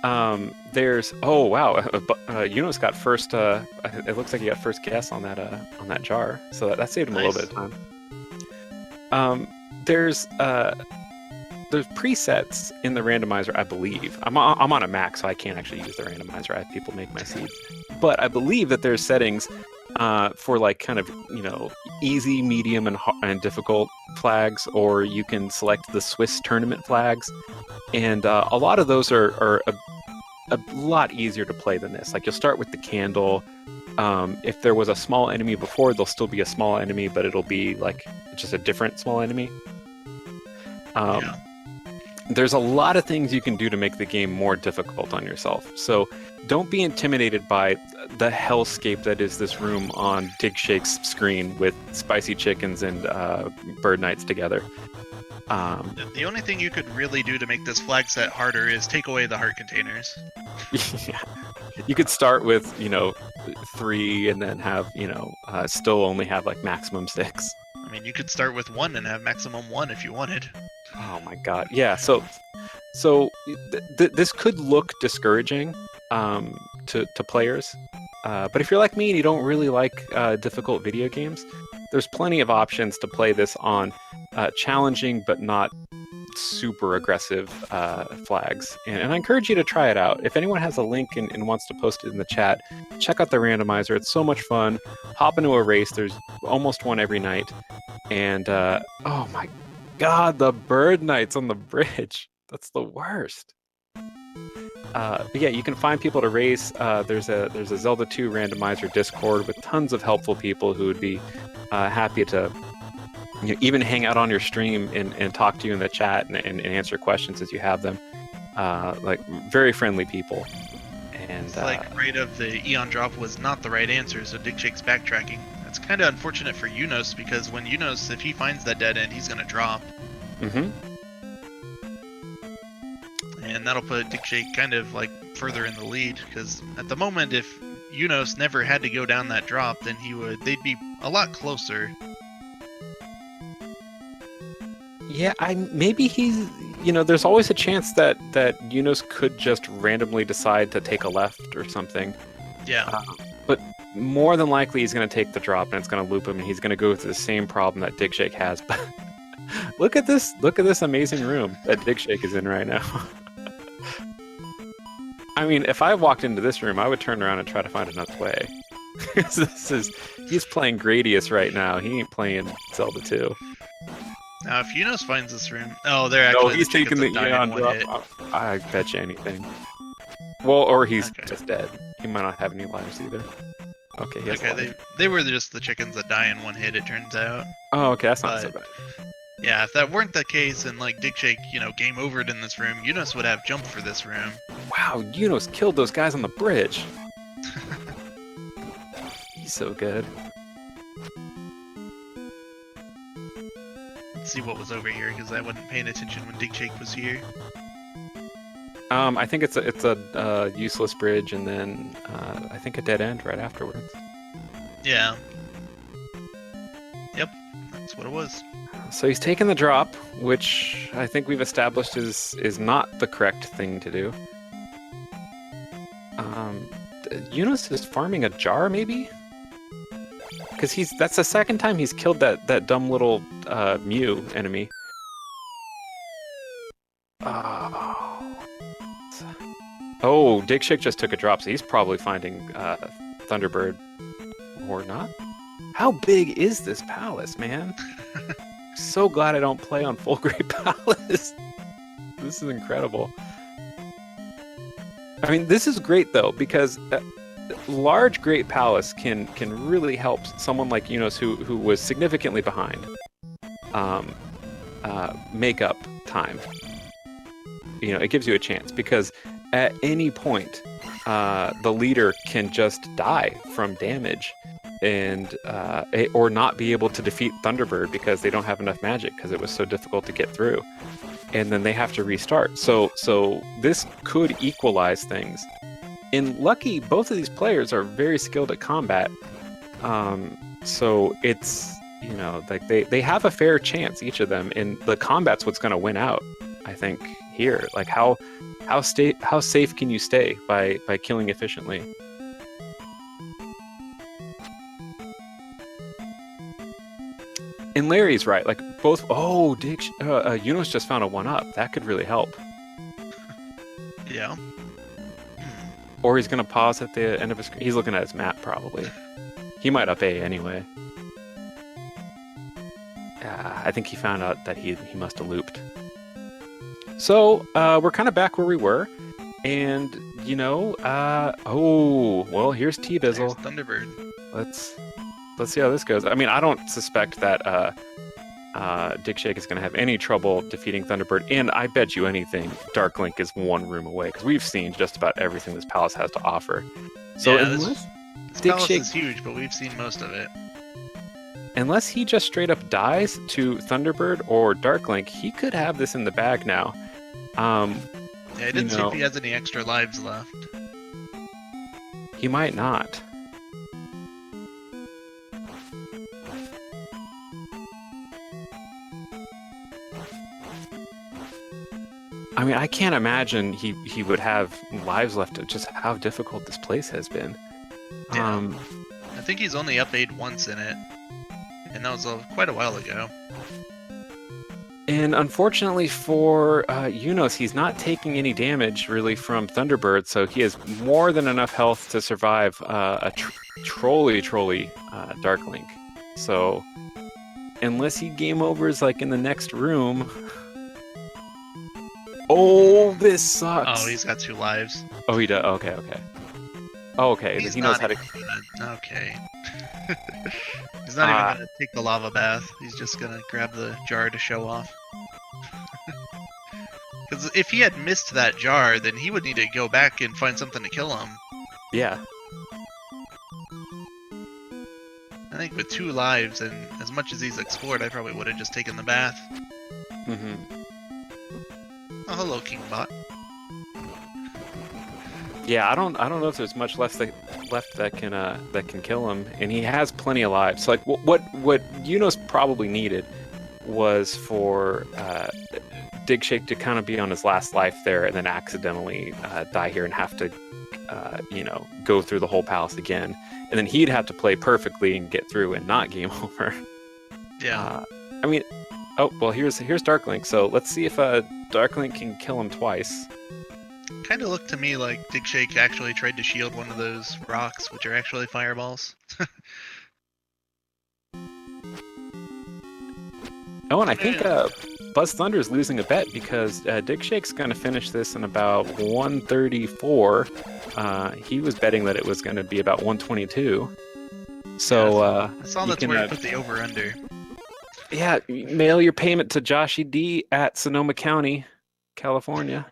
there's Yunos got first. It looks like he got first guess on that jar, so that saved him a little bit of time. There's presets in the randomizer, I believe. I'm on a Mac, so I can't actually use the randomizer. I have people make my seeds, but I believe that there's settings for like kind of, you know, easy, medium, and difficult flags, or you can select the Swiss tournament flags, and a lot of those are a lot easier to play than this. Like, you'll start with the candle. If there was a small enemy before, there'll still be a small enemy, but it'll be like just a different small enemy. there's a lot of things you can do to make the game more difficult on yourself. So don't be intimidated by the hellscape that is this room on Dig Shake's screen with spicy chickens and bird knights together. The only thing you could really do to make this flag set harder is take away the heart containers. Yeah. You could start with, 3 and then have, still only have like maximum 6. I mean, you could start with 1 and have maximum 1 if you wanted. Oh my god. Yeah, so this could look discouraging to players. But if you're like me and you don't really like difficult video games, there's plenty of options to play this on challenging but not super aggressive flags. And I encourage you to try it out. If anyone has a link and wants to post it in the chat, check out the randomizer. It's so much fun. Hop into a race. There's almost one every night. And oh my god, the bird knights on the bridge. That's the worst. But yeah, you can find people to race. There's a Zelda 2 randomizer Discord with tons of helpful people who would be happy to even hang out on your stream and talk to you in the chat and answer questions as you have them. Like very friendly people. And it's like right of the Eon drop was not the right answer, so Dig Shake's backtracking. That's kind of unfortunate for Yunos, because when Yunos, if he finds that dead end, he's gonna drop. Mm-hmm. And that'll put Dig Shake kind of like further in the lead, because at the moment, if Yunos never had to go down that drop, then they'd be a lot closer. Yeah, maybe he's, there's always a chance that Yunos could just randomly decide to take a left or something. Yeah. But more than likely he's going to take the drop and it's going to loop him and he's going to go through the same problem that Dig Shake has. But look at this amazing room that Dig Shake is in right now. I mean, if I walked into this room, I would turn around and try to find another way. He's playing Gradius right now. He ain't playing Zelda 2. Now, if Yunos finds this room, they're actually. No, he's taking the Eon drop. I bet you anything. Well, or he's just dead. He might not have any lives either. Okay, he has they were just the chickens that die in one hit, it turns out. Oh, okay, that's not so bad. Yeah, if that weren't the case and like Dig Shake, game overed in this room, Yunos would have jumped for this room. Wow, Yunos killed those guys on the bridge. He's so good. Let's see what was over here, because I wasn't paying attention when Dig Shake was here. I think it's a useless bridge, and then I think a dead end right afterwards. Yeah. Yep, that's what it was. So he's taken the drop, which I think we've established is not the correct thing to do. Yunos is farming a jar, maybe? Because that's the second time he's killed that dumb little Mew enemy. Oh, Dig Shake just took a drop, so he's probably finding Thunderbird. Or not? How big is this palace, man? So glad I don't play on full grade palace. This is incredible. I mean, this is great though, because large great palace can really help someone like Yunos who was significantly behind make up time. It gives you a chance, because at any point the leader can just die from damage and or not be able to defeat Thunderbird because they don't have enough magic because it was so difficult to get through, and then they have to restart. So this could equalize things. And lucky, both of these players are very skilled at combat, so it's like they have a fair chance, each of them, and the combat's what's going to win out, I think, here. Like how safe can you stay by killing efficiently? And Larry's right. Like both. Oh, Yunos just found a 1-up. That could really help. Yeah. Or he's gonna pause at the end of his screen. He's looking at his map probably. He might up A anyway. I think he found out that he must have looped. So we're kind of back where we were, and oh well, here's T-Bizzle. Thunderbird. Let's see how this goes. I mean, I don't suspect that Dig Shake is going to have any trouble defeating Thunderbird. And I bet you anything, Dark Link is one room away, because we've seen just about everything this palace has to offer. So yeah, unless this Dig palace Shake is huge, but we've seen most of it. Unless he just straight up dies to Thunderbird or Dark Link, he could have this in the bag now. Yeah, I didn't see if he has any extra lives left. He might not. I mean, I can't imagine he would have lives left of just how difficult this place has been. Yeah. I think he's only up 8 once in it, and that was quite a while ago. And unfortunately for Yunos, he's not taking any damage really from Thunderbird, so he has more than enough health to survive a trolley Dark Link. So unless he game overs like in the next room. Oh, this sucks. Oh, he's got 2 lives. Oh, he does. Okay. Oh, okay. He knows how to. Okay. He's not even gonna take the lava bath. He's just gonna grab the jar to show off. Because if he had missed that jar, then he would need to go back and find something to kill him. Yeah. I think with 2 lives and as much as he's explored, I probably would have just taken the bath. Mm-hmm. Oh, hello, Kingbot. Yeah, I don't know if there's much left that can kill him, and he has plenty of lives. So, like what Yunos probably needed was for Dig Shake to kind of be on his last life there, and then accidentally die here and have to go through the whole palace again, and then he'd have to play perfectly and get through and not game over. Yeah. I mean, oh well, here's Dark Link. So let's see if Dark Link can kill him twice. Kind of looked to me like Dig Shake actually tried to shield one of those rocks, which are actually fireballs. Oh, and I think Buzz Thunder is losing a bet because Dig Shake's going to finish this in about 134. He was betting that it was going to be about 122. So I saw that's where he put the over-under. Yeah, mail your payment to Joshy D at Sonoma County, California.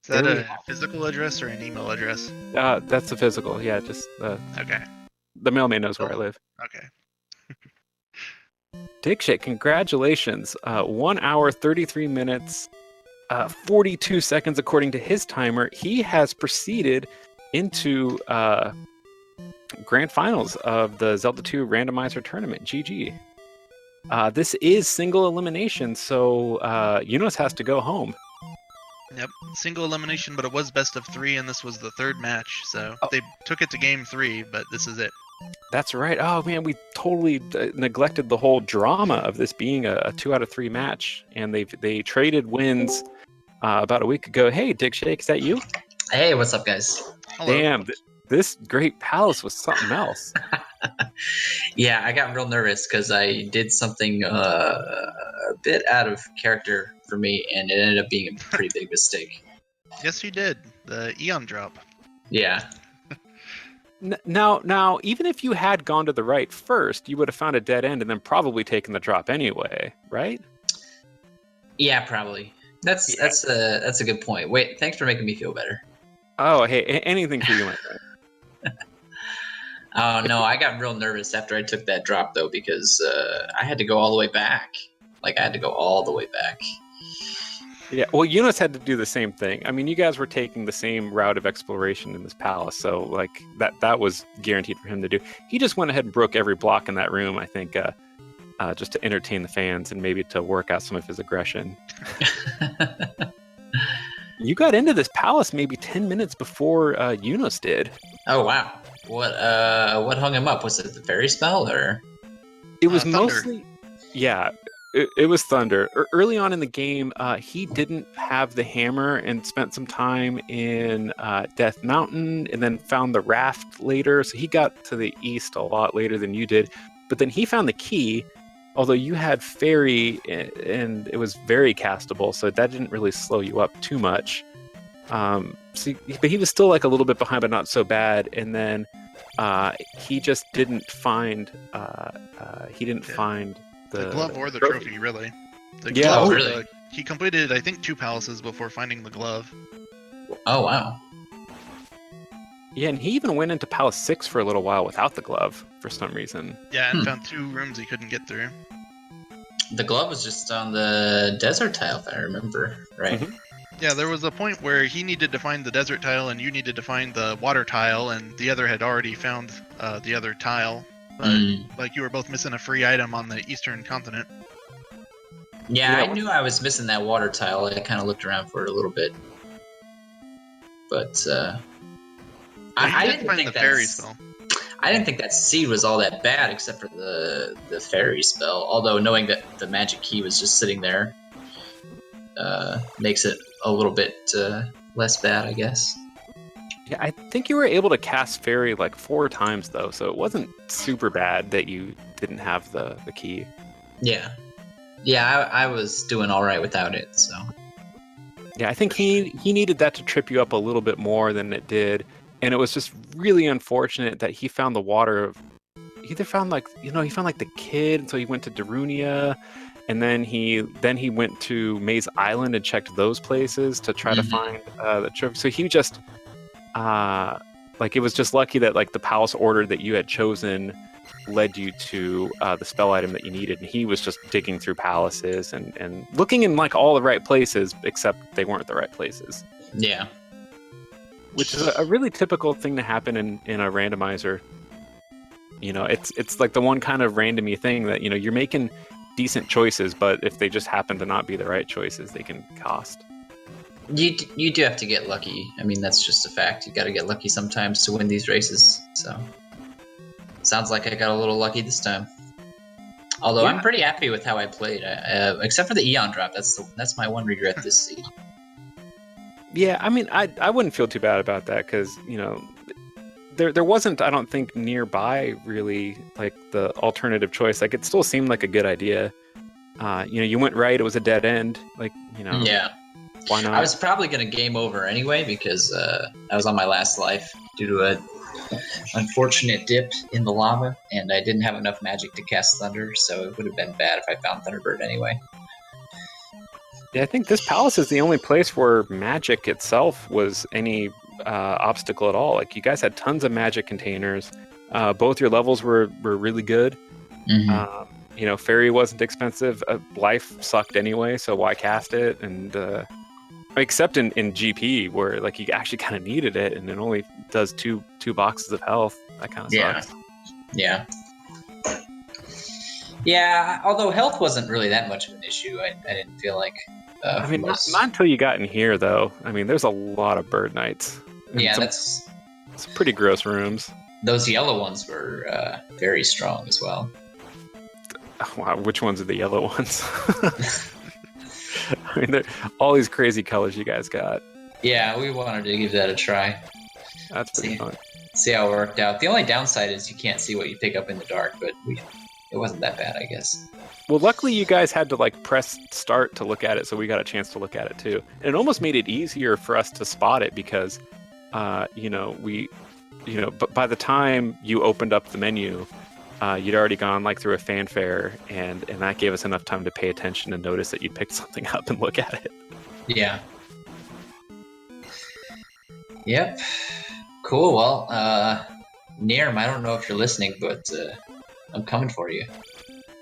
Is that a physical address or an email address? That's a physical. Yeah, just okay. The mailman knows where I live. Okay. Dig Shake, congratulations! 1 hour, 33 minutes, 42 seconds according to his timer. He has proceeded into grand finals of the Zelda 2 Randomizer tournament. GG. This is single elimination, so Yunos has to go home. Yep, single elimination, but it was best of 3, and this was the 3rd match, so they took it to game 3, but this is it. That's right. Oh man, we totally neglected the whole drama of this being a 2 out of 3 match, and they traded wins about a week ago. Hey, Dig Shake, is that you? Hey, what's up, guys? Hello. Damn, this great palace was something else. Yeah, I got real nervous because I did something a bit out of character for me, and it ended up being a pretty big mistake. Yes, you did. The Eon drop. Yeah. Now, even if you had gone to the right first, you would have found a dead end and then probably taken the drop anyway, right? Yeah, probably. That's a good point. Wait, thanks for making me feel better. Oh, hey, anything for you, my friend. Oh no, I got real nervous after I took that drop though because I had to go all the way back. Like I had to go all the way back. Yeah, well, Yunos had to do the same thing. I mean, you guys were taking the same route of exploration in this palace, so like that was guaranteed for him to do. He just went ahead and broke every block in that room, I think, just to entertain the fans and maybe to work out some of his aggression. You got into this palace maybe 10 minutes before Yunos did. Oh wow! What hung him up? Was it the fairy spell or? It was Thunder. mostly, yeah. It was Thunder. Early on in the game, he didn't have the hammer and spent some time in Death Mountain and then found the raft later. So he got to the east a lot later than you did. But then he found the key, although you had fairy and it was very castable. So that didn't really slow you up too much. But he was still like a little bit behind, but not so bad. And then he just didn't find... The glove or the trophy, really. The Yeah, glove, really? He completed, I think, 2 palaces before finding the glove. Oh, wow. Yeah, and he even went into Palace 6 for a little while without the glove for some reason. Yeah, and found 2 rooms he couldn't get through. The glove was just on the desert tile, if I remember right. Mhm. Yeah, there was a point where he needed to find the desert tile and you needed to find the water tile, and the other had already found the other tile. But like you were both missing a free item on the eastern continent. Yeah, I knew I was missing that water tile. I kind of looked around for it a little bit, but I didn't find think the fairy spell. I didn't think that seed was all that bad, except for the fairy spell. Although knowing that the magic key was just sitting there makes it a little bit less bad, I guess. Yeah, I think you were able to cast fairy like 4 times though, so it wasn't super bad that you didn't have the key. Yeah. Yeah, I was doing all right without it, so. Yeah, I think he needed that to trip you up a little bit more than it did, and it was just really unfortunate that he found the water. He either found he found like the kid, and so he went to Darunia, and then he went to Maze Island and checked those places to try to find the trophy. So he just it was just lucky that like the palace order that you had chosen led you to the spell item that you needed, and he was just digging through palaces and looking in like all the right places, except they weren't the right places. Yeah. Which is a really typical thing to happen in a randomizer. You know, it's like the one kind of randomy thing that, you know, you're making decent choices, but if they just happen to not be the right choices, they can cost. You do have to get lucky. I mean, that's just a fact. You got to get lucky sometimes to win these races. So, sounds like I got a little lucky this time. Although I'm pretty happy with how I played, except for the Eon drop. That's my one regret this season. Yeah, I mean, I wouldn't feel too bad about that because, you know, there wasn't, I don't think, nearby really like the alternative choice. Like it still seemed like a good idea. You know, you went right, it was a dead end. Like, you know. Yeah. Why not? I was probably gonna game over anyway because I was on my last life due to a unfortunate dip in the lava, and I didn't have enough magic to cast Thunder, so it would have been bad if I found Thunderbird anyway. Yeah, I think this palace is the only place where magic itself was any obstacle at all. Like you guys had tons of magic containers. Both your levels were really good. Mm-hmm. You know, fairy wasn't expensive. Life sucked anyway, so why cast it? And except in GP where like you actually kind of needed it, and it only does two boxes of health. That kind of sucks. Yeah. Yeah. Although health wasn't really that much of an issue, I didn't feel like. I mean, not until you got in here, though. I mean, there's a lot of bird knights. Yeah, it's pretty gross rooms. Those yellow ones were very strong as well. Wow, which ones are the yellow ones? I mean, all these crazy colors you guys got. Yeah, we wanted to give that a try. That's pretty fun. See how it worked out. The only downside is you can't see what you pick up in the dark, but it wasn't that bad, I guess. Well, luckily you guys had to like press start to look at it, so we got a chance to look at it too. And it almost made it easier for us to spot it because, but by the time you opened up the menu, you'd already gone like through a fanfare, and that gave us enough time to pay attention and notice that you picked something up and look at it. Yeah. Yep. Cool. Well, Nirm, I don't know if you're listening, but I'm coming for you.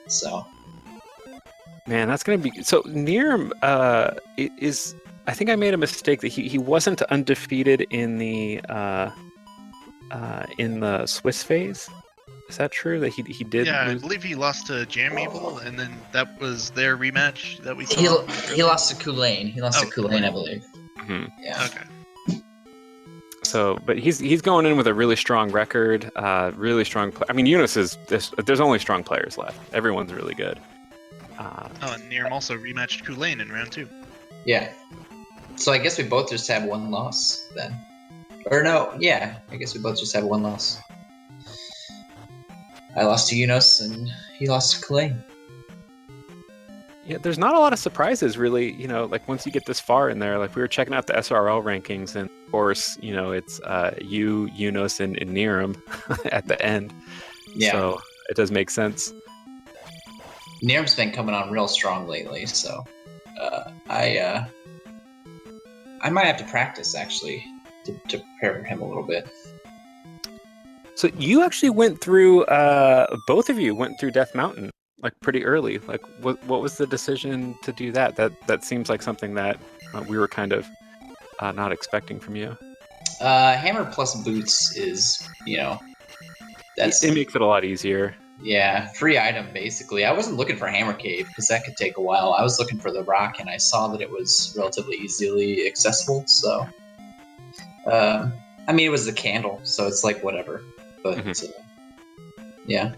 So. Man, that's gonna be so. Nirm is. I think I made a mistake that he wasn't undefeated in the Swiss phase. Is that true? That he did? Yeah, lose? I believe he lost to Jam Evil, and then that was their rematch that we saw. He lost to Kulain. He lost to Kulain, I believe. Mm-hmm. Yeah. Okay. So, but he's going in with a really strong record. Really strong. I mean, Eunice is. There's only strong players left. Everyone's really good. And Nirm also rematched Kulain in round 2. Yeah. So I guess we both just have one loss then. Or no, yeah. I guess we both just have one loss. I lost to Eunice and he lost to Kulain. Yeah, there's not a lot of surprises really, you know, like once you get this far in there. Like we were checking out the SRL rankings, and of course, you know, it's you, Eunice, and Nirm at the end. Yeah. So it does make sense. Nirm's been coming on real strong lately, so I might have to practice actually to prepare for him a little bit. So you actually went through, both of you went through Death Mountain like pretty early. Like, what was the decision to do that? That seems like something that we were kind of not expecting from you. Hammer plus boots is, that's it makes it a lot easier. Yeah, free item basically. I wasn't looking for Hammer Cave because that could take a while. I was looking for the rock, and I saw that it was relatively easily accessible. So, I mean, it was the candle, so it's like whatever. But yeah,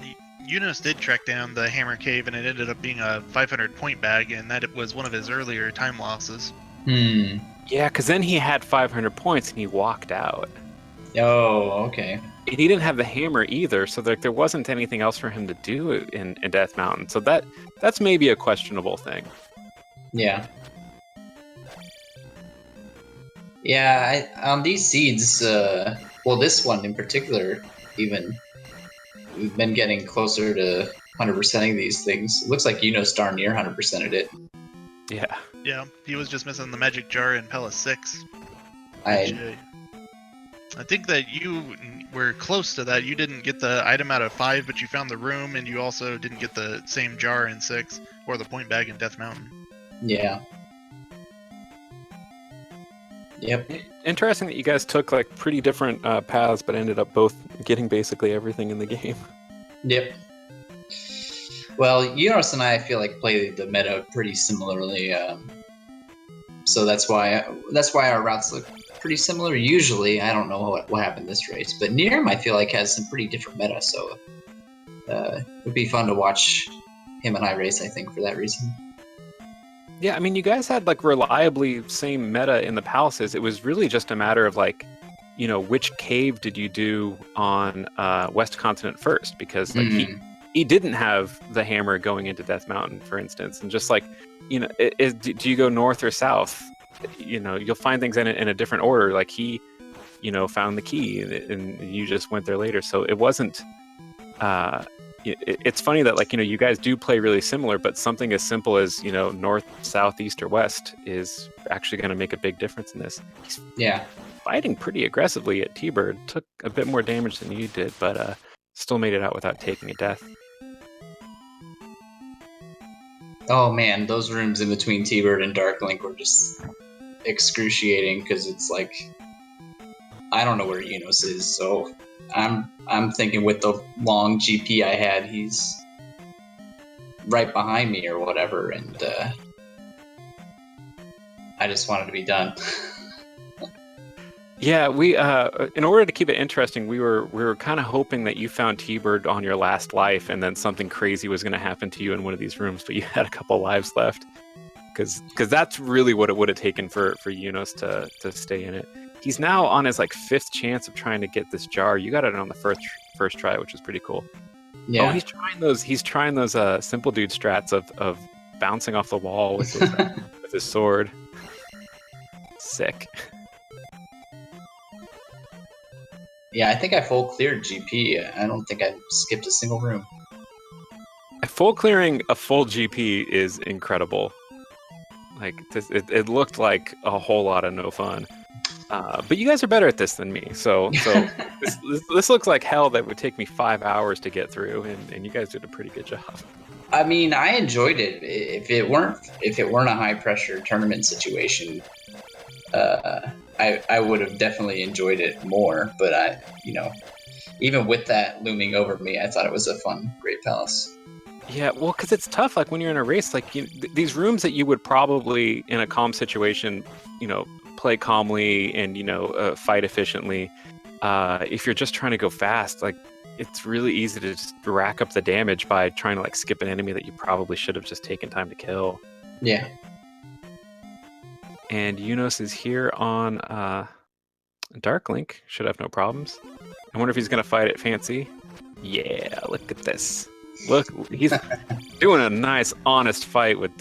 Yunus did track down the Hammer Cave, and it ended up being a 500 point bag, and that was one of his earlier time losses. Yeah, because then he had 500 points and he walked out. Oh, okay. And he didn't have the hammer either, so there wasn't anything else for him to do in Death Mountain. So that's maybe a questionable thing. Yeah. Yeah, on these seeds, well, this one in particular, even, we've been getting closer to 100%ing these things. It looks like Yunus darn near 100%ed it. Yeah. Yeah, he was just missing the magic jar in Pella 6. I think that you were close to that. You didn't get the item out of 5, but you found the room, and you also didn't get the same jar in 6, or the point bag in Death Mountain. Yeah. Yep. Interesting that you guys took like pretty different paths, but ended up both getting basically everything in the game. Yep. Well, Yunus and I feel like play the meta pretty similarly, so that's why our routes look pretty similar. Usually, I don't know what happened this race, but Nirm I feel like has some pretty different meta, so it would be fun to watch him and I race. I think for that reason. Yeah, I mean, you guys had like reliably same meta in the palaces. It was really just a matter of like, which cave did you do on West Continent first? Because like he didn't have the hammer going into Death Mountain, for instance, and just like, do you go north or south? You'll find things in a different order. Like he, found the key, and you just went there later. So it wasn't. It's funny that like you guys do play really similar, but something as simple as north, south, east, or west is actually going to make a big difference in this. He's fighting pretty aggressively at T-Bird. Took a bit more damage than you did, but still made it out without taking a death. Oh man, those rooms in between T-Bird and Darklink were just excruciating because it's like I don't know where Yunus is, so I'm thinking with the long GP I had, he's right behind me or whatever, and I just wanted to be done. Yeah, we in order to keep it interesting, we were kind of hoping that you found T-Bird on your last life, and then something crazy was going to happen to you in one of these rooms, but you had a couple lives left, because that's really what it would have taken for Yunus to stay in it. He's now on his like 5th chance of trying to get this jar. You got it on the first try, which is pretty cool. Yeah. Oh, he's trying those simple dude strats of bouncing off the wall with his with his sword. Sick. Yeah, I think I full cleared GP. I don't think I skipped a single room. Full clearing a full GP is incredible. Like it looked like a whole lot of no fun. But you guys are better at this than me. So this looks like hell that would take me 5 hours to get through, and you guys did a pretty good job. I mean, I enjoyed it. If it weren't a high pressure tournament situation, I would have definitely enjoyed it more. But even with that looming over me, I thought it was a fun Great Palace. Yeah, well, because it's tough. Like when you're in a race, like these rooms that you would probably in a calm situation, play calmly and fight efficiently. If you're just trying to go fast, like it's really easy to just rack up the damage by trying to like skip an enemy that you probably should have just taken time to kill. Yeah. And Yunus is here on Darklink. Should have no problems. I wonder if he's gonna fight it fancy. Yeah, look at this. Look, he's doing a nice, honest fight with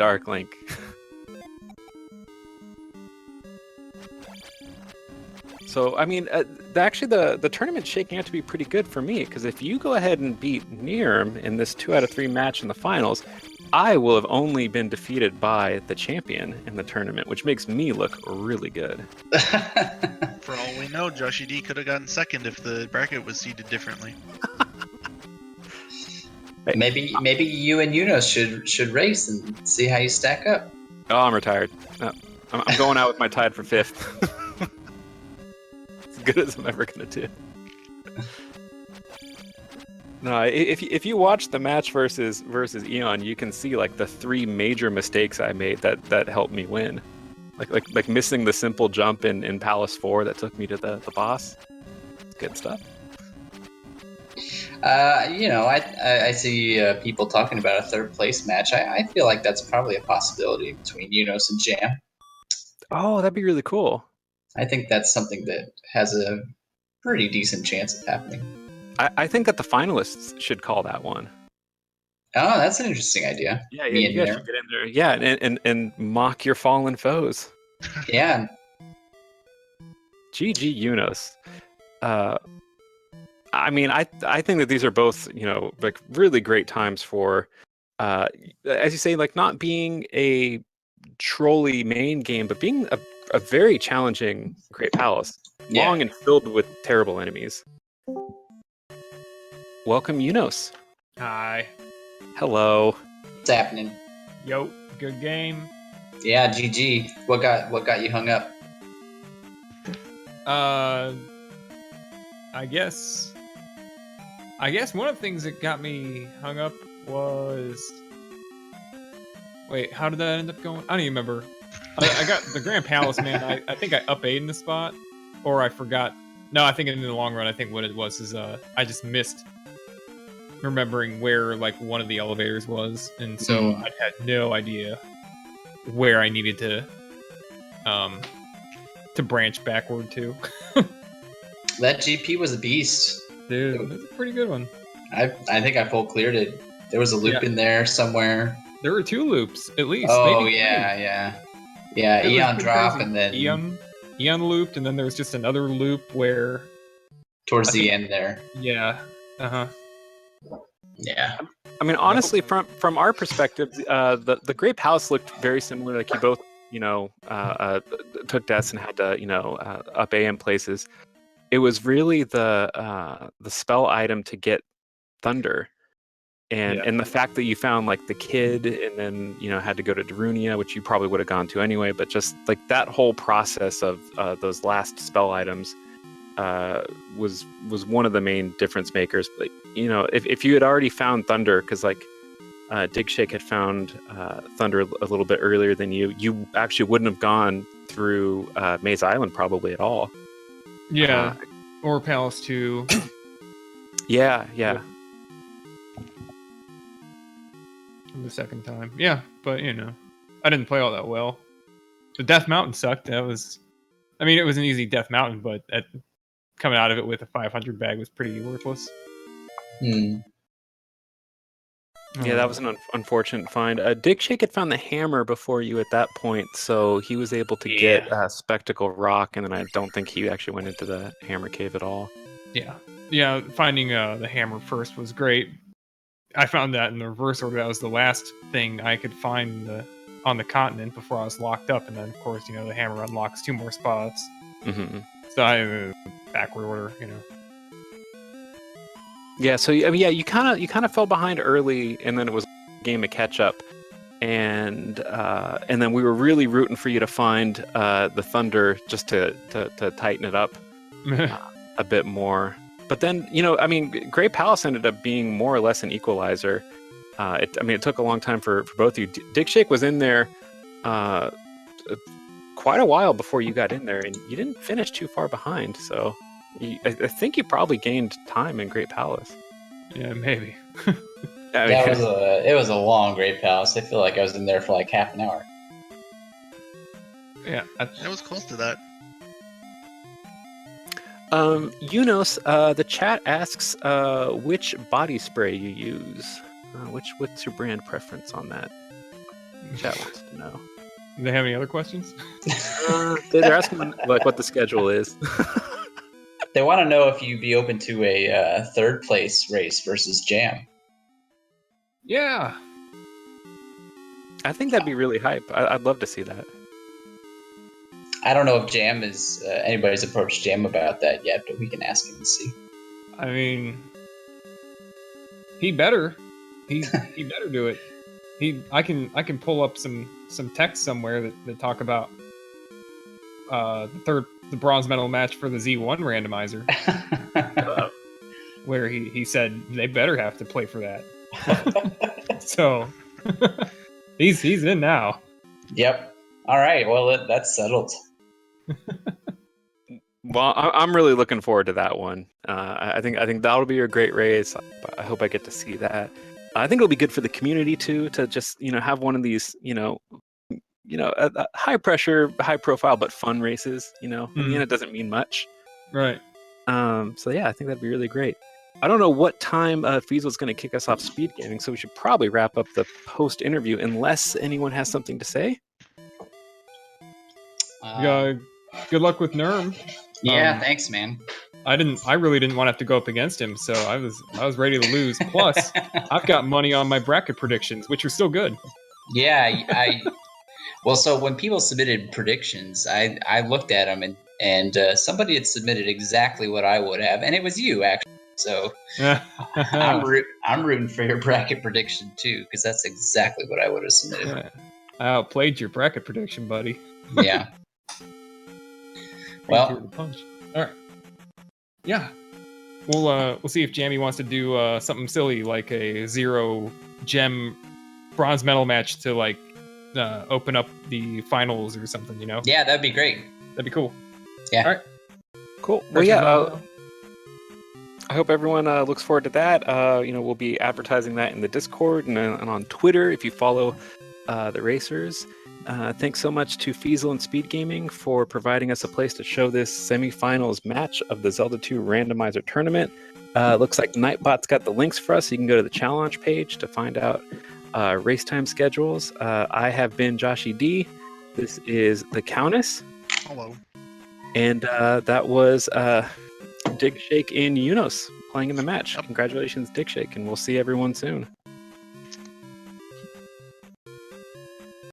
So, I mean, the tournament's shaking out to be pretty good for me, because if you go ahead and beat Nirm in this 2 out of 3 match in the finals, I will have only been defeated by the champion in the tournament, which makes me look really good. For all we know, Joshy D could have gotten second if the bracket was seeded differently. Maybe you and Yunos should race and see how you stack up. Oh, I'm retired. I'm going out with my tied for 5th. As good as I'm ever gonna do. No, if you watch the match versus Eon, you can see like the 3 major mistakes I made that helped me win. Like missing the simple jump in Palace 4 that took me to the boss. It's good stuff. I see people talking about a 3rd place match. I feel like that's probably a possibility between Yunos and Jam. Oh, that'd be really cool. I think that's something that has a pretty decent chance of happening. I think that the finalists should call that one. Oh, that's an interesting idea. Yeah, you guys should get in there. Yeah, and mock your fallen foes. Yeah. GG Yunos. I mean, I think that these are both, like really great times for, as you say, like not being a trolley main game, but being a very challenging Great Palace, long and filled with terrible enemies. Welcome, Yunos. Hi. Hello. What's happening? Yo, good game. Yeah, GG. What got you hung up? I guess one of the things that got me hung up was... Wait, how did that end up going? I don't even remember. I got the Grand Palace, man. I think I up 8 in the spot, or I forgot. No, I think in the long run, I think what it was is I just missed remembering where like one of the elevators was, and so I had no idea where I needed to branch backward to. That GP was a beast. Dude, that's a pretty good one. I think I full cleared it. There was a loop in there somewhere. There were 2 loops, at least. Oh, maybe yeah. Yeah, Eon drop crazy. and then... Eon looped, and then there was just another loop where... Towards the end there. Yeah. Uh-huh. Yeah. I mean, honestly, from our perspective, the Great Palace looked very similar. Like you both, took deaths and had to, up A in places. It was really the spell item to get Thunder, and the fact that you found like the kid, and then had to go to Darunia, which you probably would have gone to anyway. But just like that whole process of those last spell items was one of the main difference makers. But if you had already found Thunder, because like Digshake had found Thunder a little bit earlier than you actually wouldn't have gone through Maze Island probably at all. Yeah, or Palace 2. Yeah. The second time. Yeah, but I didn't play all that well. The Death Mountain sucked. It was an easy Death Mountain, but coming out of it with a 500 bag was pretty worthless. Yeah, that was an unfortunate find. Digshake had found the hammer before you at that point, so he was able to get Spectacle Rock, and then I don't think he actually went into the hammer cave at all. Yeah. Finding the hammer first was great. I found that in the reverse order. That was the last thing I could find on the continent before I was locked up, and then of course the hammer unlocks 2 more spots. Mm-hmm. So I backward order, Yeah, so you kind of fell behind early, and then it was a game of catch up, and then we were really rooting for you to find the Thunder just to tighten it up a bit more. But then Great Palace ended up being more or less an equalizer. It took a long time for both of you. Digshake was in there quite a while before you got in there, and you didn't finish too far behind. So I think you probably gained time in Great Palace. Yeah, maybe. It was a long Great Palace. I feel like I was in there for like half an hour. Yeah, it was close to that. Yunos, the chat asks which body spray you use. What's your brand preference on that? Chat wants to know. Do they have any other questions? They're asking like what the schedule is. They want to know if you'd be open to a third place race versus Jam. Yeah. I think that'd be really hype. I'd love to see that. I don't know if Jam is anybody's approached Jam about that yet, but we can ask him and see. I mean, he better. He better do it. I can pull up some text somewhere that talk about the bronze medal match for the Z1 randomizer, where he said they better have to play for that. So he's in now. Yep. All right. Well, that's settled. Well, I'm really looking forward to that one. I think that'll be a great race. I hope I get to see that. I think it'll be good for the community too, to just have one of these high pressure, high profile but fun races. In the end, it doesn't mean much. Right. So yeah, I think that'd be really great. I don't know what time Feasel's going to kick us off speed gaming, so we should probably wrap up the post interview unless anyone has something to say. Good luck with Nerm. Yeah, thanks, man. I really didn't want to have to go up against him, so I was ready to lose. Plus, I've got money on my bracket predictions, which are still good. Yeah, well, so when people submitted predictions, I looked at them and somebody had submitted exactly what I would have, and it was you actually. So I'm rooting for your bracket prediction too, because that's exactly what I would have submitted. Yeah. I outplayed your bracket prediction, buddy. Yeah. Well, punch. All right. Yeah. We'll see if Jamie wants to do something silly like a 0 gem bronze medal match to like open up the finals or something. Yeah, that'd be great. That'd be cool. Yeah. All right. Cool. Well, yeah. I hope everyone looks forward to that. We'll be advertising that in the Discord and on Twitter if you follow the racers. Thanks so much to Feasel and Speed Gaming for providing us a place to show this semifinals match of the Zelda 2 Randomizer tournament. Looks like Nightbot's got the links for us, so you can go to the challenge page to find out race time schedules. I have been Joshy D. This is the Countess. Hello. And that was Dig Shake and Unos playing in the match. Congratulations, Dig Shake, and we'll see everyone soon.